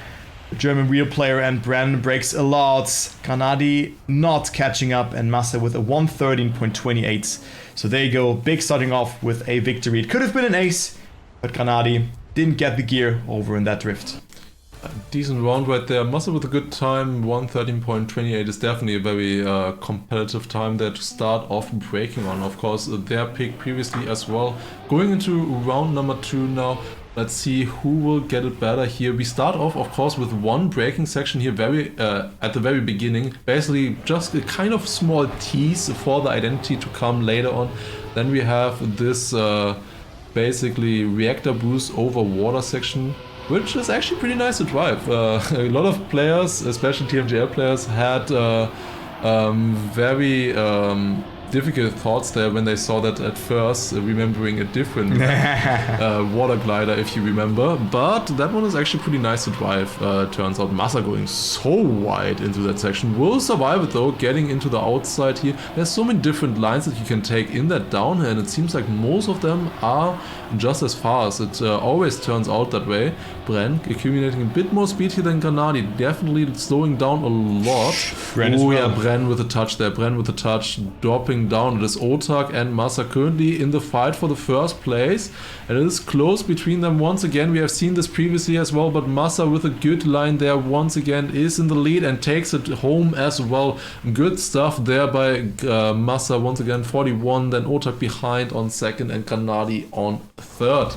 the German real player, and Bren breaks a lot. Kanadi not catching up, and Massa with a 113.28. So there you go, Big starting off with a victory. It could have been an ace, but Kanadi didn't get the gear over in that drift. A decent round right there. Massa with a good time. 113.28 is definitely a very competitive time there to start off breaking on. Of course, their pick previously as well. Going into round number 2 now. Let's see who will get it better here. We start off, of course, with one breaking section here at the very beginning. Basically, just a kind of small tease for the identity to come later on. Then we have this basically reactor boost over water section, which is actually pretty nice to drive. A lot of players, especially TMGL players, had very difficult thoughts there when they saw that at first, remembering a different water glider, if you remember. But that one is actually pretty nice to drive. Turns out Massa going so wide into that section will survive it though, getting into the outside here. There's so many different lines that you can take in that downhill, and it seems like most of them are just as fast. It always turns out that way. Bren accumulating a bit more speed here than Kanadi, definitely slowing down a lot. Bren with a touch there, Bren with a touch, dropping down. It is Otak and Massa currently in the fight for the first place, and it is close between them once again. We have seen this previously as well, but Massa with a good line there once again is in the lead and takes it home as well. Good stuff there by Massa once again, 41, then Otak behind on second and Kanadi on third.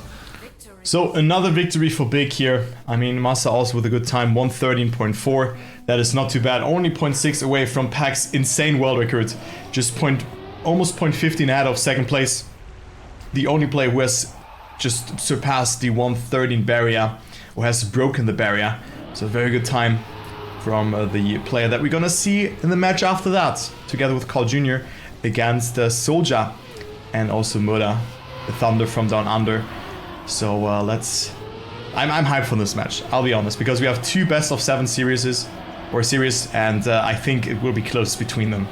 So another victory for Big here. I mean, Massa also with a good time, 113.4. That is not too bad. Only 0.6 away from Pac's insane world record. Just almost 0.15 ahead of second place. The only player who has just surpassed the 113 barrier, or has broken the barrier. So a very good time from the player that we're gonna see in the match after that, together with Carl Jr. against Soldier and also Muda, the Thunder from Down Under. So I'm hyped for this match, I'll be honest, because we have 2 best of 7 series, and I think it will be close between them.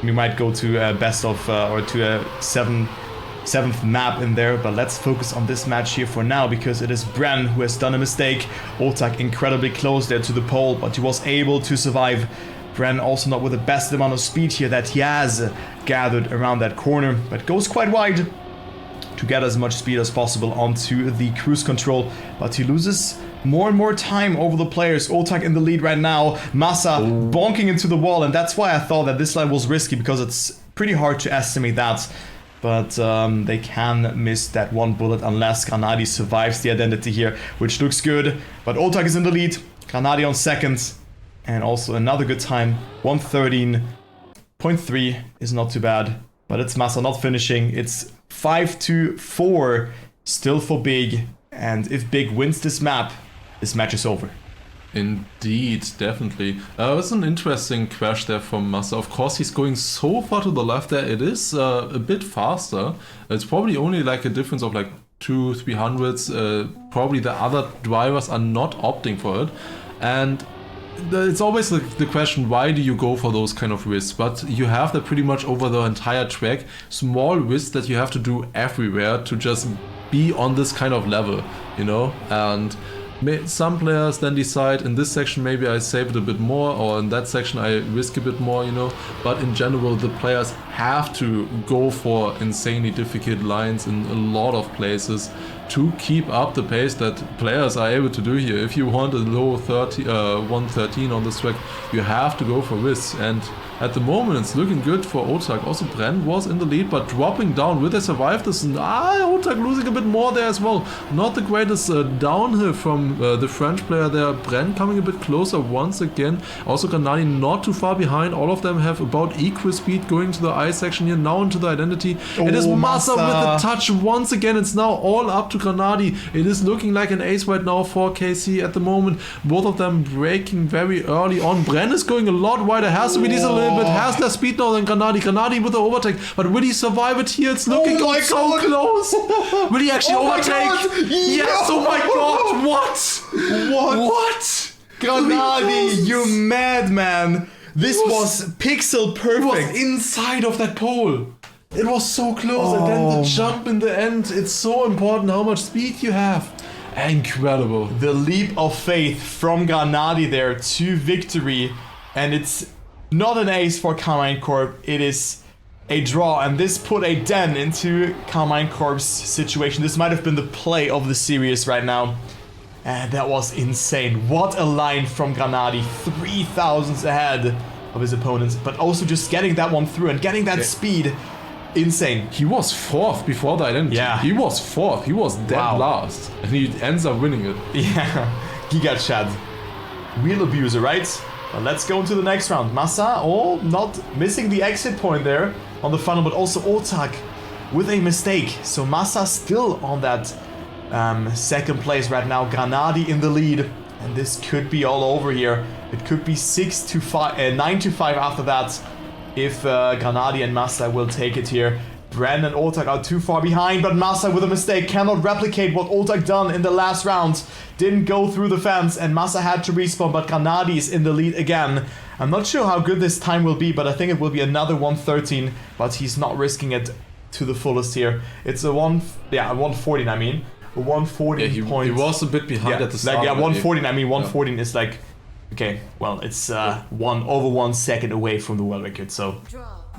We might go to a best of or to a 7th map in there, but let's focus on this match here for now, because it is Bren who has done a mistake. Otak incredibly close there to the pole, but he was able to survive. Bren also not with the best amount of speed here that he has gathered around that corner, but goes quite wide to get as much speed as possible onto the cruise control, but he loses more and more time over the players. Otak in the lead right now, Massa bonking into the wall, and that's why I thought that this line was risky, because it's pretty hard to estimate that. But they can miss that one bullet unless Kanadi survives the identity here, which looks good. But Otak is in the lead, Kanadi on second, and also another good time, 113.3 is not too bad. But it's Massa not finishing. It's 5-4 still for Big, and if Big wins this map, this match is over. Indeed, definitely. It was an interesting crash there from Massa. Of course, he's going so far to the left there. It is a bit faster. It's probably only like a difference of like 200-300. Probably the other drivers are not opting for it. And it's always the question, why do you go for those kind of risks? But you have that pretty much over the entire track. Small risks that you have to do everywhere to just be on this kind of level, you know? And some players then decide, in this section maybe I save it a bit more, or in that section I risk a bit more, you know? But in general, the players have to go for insanely difficult lines in a lot of places to keep up the pace that players are able to do here. If you want a low 113 on this track, you have to go for this. And at the moment, it's looking good for Otak. Also, Bren was in the lead, but dropping down. Will they survive this? Otak losing a bit more there as well. Not the greatest downhill from the French player there. Bren coming a bit closer once again. Also, Granadi not too far behind. All of them have about equal speed going to the I section here. Now into the identity. It is Massa with the touch once again. It's now all up to Granadi. It is looking like an ace right now for KC at the moment. Both of them breaking very early on. Bren is going a lot wider. Has to be these a little bit. Has less speed now than Granadi. Granadi with the overtake. But will he survive it here? It's looking so close. Will he actually overtake? Yes, oh my god. What? Granadi, you madman. This was pixel perfect. It was inside of that pole. It was so close. And then the jump in the end. It's so important how much speed you have. Incredible. The leap of faith from Granadi there to victory. And it's not an ace for KARMINE Corp, it is a draw, and this put a dent into KARMINE Corp's situation. This might have been the play of the series right now. And that was insane. What a line from Granadi, 3,000s ahead of his opponents, but also just getting that one through and getting that speed. Insane. He was 4th before the identity. Yeah. He was 4th. He was dead last. And he ends up winning it. Yeah, Giga Chad. Real abuser, right? But let's go into the next round. Massa, not missing the exit point there on the funnel, but also Otak with a mistake. So Massa still on that second place right now. Granadi in the lead, and this could be all over here. It could be 9-5 after that if Granadi and Massa will take it here. Bren and Otak are too far behind, but Massa with a mistake cannot replicate what Otak done in the last round. Didn't go through the fence, and Massa had to respawn, but Granadi is in the lead again. I'm not sure how good this time will be, but I think it will be another 113, but he's not risking it to the fullest here. It's a 114, I mean. A 114 point. He was a bit behind at the start. 114, I mean, 114 is like, okay, well, it's over 1 second away from the world record, so...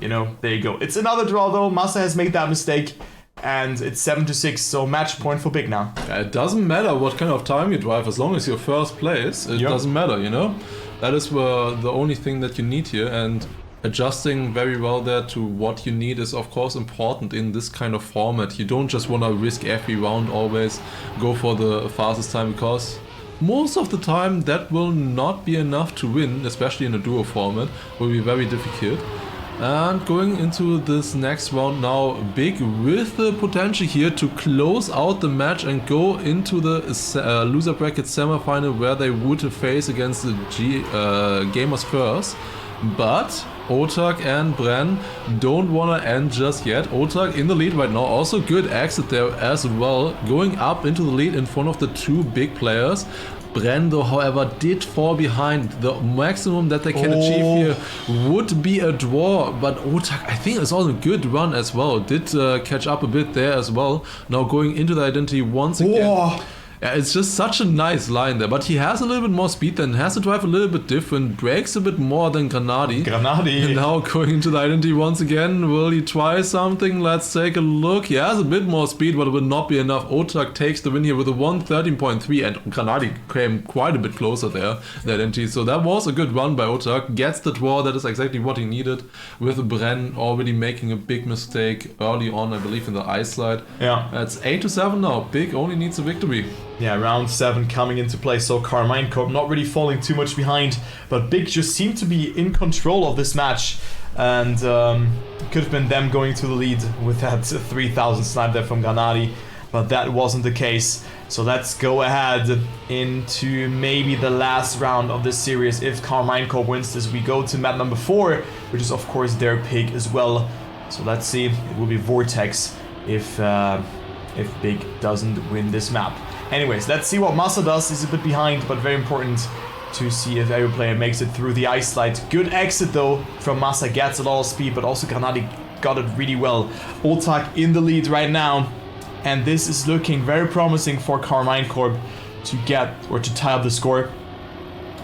You know, there you go. It's another draw though. Massa has made that mistake. And it's 7-6, so match point for Big now. It doesn't matter what kind of time you drive, as long as you're first place, it doesn't matter, you know? That is the only thing that you need here, and adjusting very well there to what you need is of course important in this kind of format. You don't just want to risk every round, always go for the fastest time, because most of the time that will not be enough to win, especially in a duo format, will be very difficult. And going into this next round now, Big with the potential here to close out the match and go into the loser bracket semi-final, where they would face against the Gamers First. But Otak and Bren don't want to end just yet. Otak in the lead right now, also good exit there as well, going up into the lead in front of the two big players. Bren, though, however, did fall behind. The maximum that they can achieve here would be a draw, but Otak, I think, is also a good run as well. Did catch up a bit there as well. Now going into the identity once again. Yeah, it's just such a nice line there, but he has a little bit more speed then, has to drive a little bit different, brakes a bit more than Granadi. And now going into the identity once again, will he try something? Let's take a look. He has a bit more speed, but it will not be enough. Otak takes the win here with a 113.3, and Granadi came quite a bit closer there, the identity. So that was a good run by Otak, gets the draw, that is exactly what he needed, with Bren already making a big mistake early on, I believe, in the ice slide. Yeah. It's 8-7 now. Big only needs a victory. Yeah, round 7 coming into play, so KARMINE Corp not really falling too much behind, but Big just seemed to be in control of this match, and could have been them going to the lead with that 3,000 snipe there from Granadi, but that wasn't the case. So let's go ahead into maybe the last round of this series. If KARMINE Corp wins this, we go to map number 4, which is of course their pick as well. So let's see, it will be Vortex if Big doesn't win this map. Anyways, let's see what Massa does. He's a bit behind, but very important to see if every player makes it through the ice slide. Good exit though from Massa, gets a lot of speed, but also Granadi got it really well. Otak in the lead right now, and this is looking very promising for KARMINE Corp to get or to tie up the score.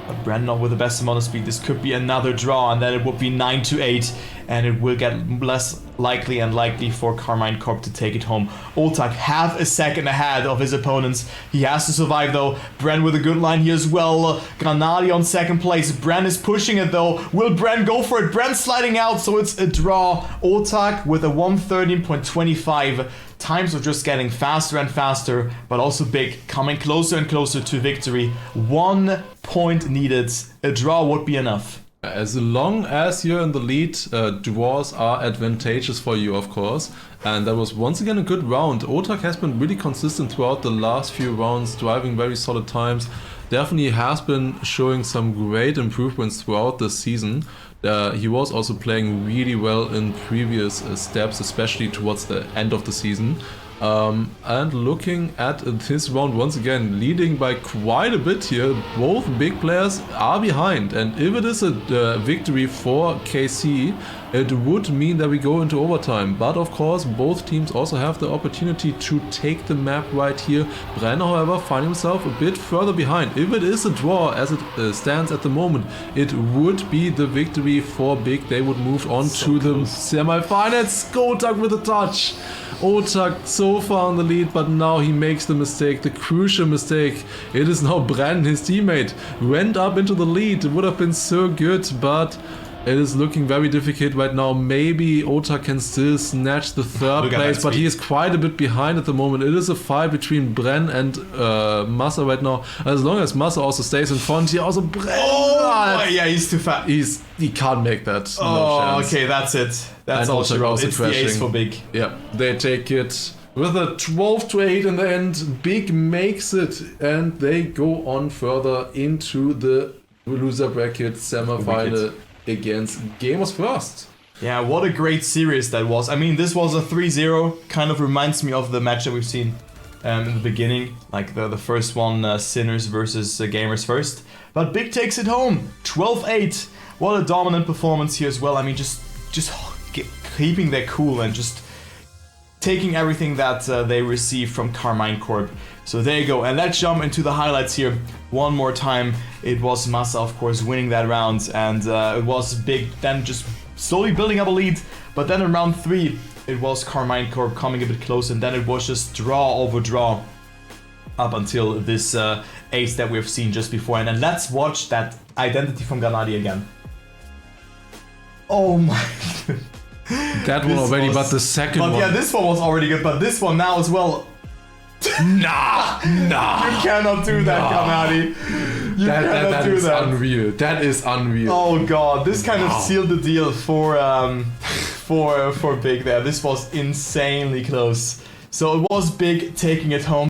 But Bren not with the best amount of speed. This could be another draw, and then it would be 9-8, and it will get less likely for KARMINE Corp to take it home. Otak half a second ahead of his opponents. He has to survive though. Bren with a good line here as well. Granadi on second place. Bren is pushing it though. Will Bren go for it? Bren sliding out, so it's a draw. Otak with a 1:13.25. Times are just getting faster and faster, but also big, coming closer and closer to victory. 1 point needed. A draw would be enough. As long as you're in the lead, draws are advantageous for you, of course. And that was once again a good round. Otak has been really consistent throughout the last few rounds, driving very solid times. Definitely has been showing some great improvements throughout the season. He was also playing really well in previous steps, especially towards the end of the season. And looking at this round once again, leading by quite a bit here. Both big players are behind, and if it is a victory for KC, it would mean that we go into overtime. But of course, both teams also have the opportunity to take the map right here. Bren, however, finding himself a bit further behind. If it is a draw as it stands at the moment, it would be the victory for Big. They would move on to the semi-finals. Otak with a touch. Otak so far on the lead, but now he makes the mistake, the crucial mistake. It is now Bren, his teammate, went up into the lead. It would have been so good, but it is looking very difficult right now. Maybe Otak can still snatch the third place, but he is quite a bit behind at the moment. It is a fight between Bren and Massa right now. As long as Massa also stays in front, he also Bren. Oh, yeah, he's too fat. He can't make that. Oh, no chance. Okay, that's it. That's and all she wrote. It's crashing. the ace for Big. Yeah, they take it with a 12-8 in the end. Big makes it, and they go on further into the loser bracket semi-final against Gamers First. Yeah, what a great series that was. I mean, this was a 3-0. Kind of reminds me of the match that we've seen in the beginning, like the first one, Sinners versus Gamers First. But Big takes it home, 12-8. What a dominant performance here as well. I mean, just keeping their cool and just taking everything that they receive from KARMINE Corp. So there you go, and let's jump into the highlights here one more time. It was Massa, of course, winning that round, and it was Big then just slowly building up a lead. But then in round 3, it was KARMINE Corp coming a bit close, and then it was just draw over draw up until this ace that we've seen just before. And then let's watch that identity from Granadi again. Oh my god. That one already, but the second one. But yeah, this one was already good, but this one now as well. Nah. You cannot do that, Granadi. You cannot do that. Unreal. That is unreal. Oh god, this kind of sealed the deal for Big there. This was insanely close. So it was Big taking it home.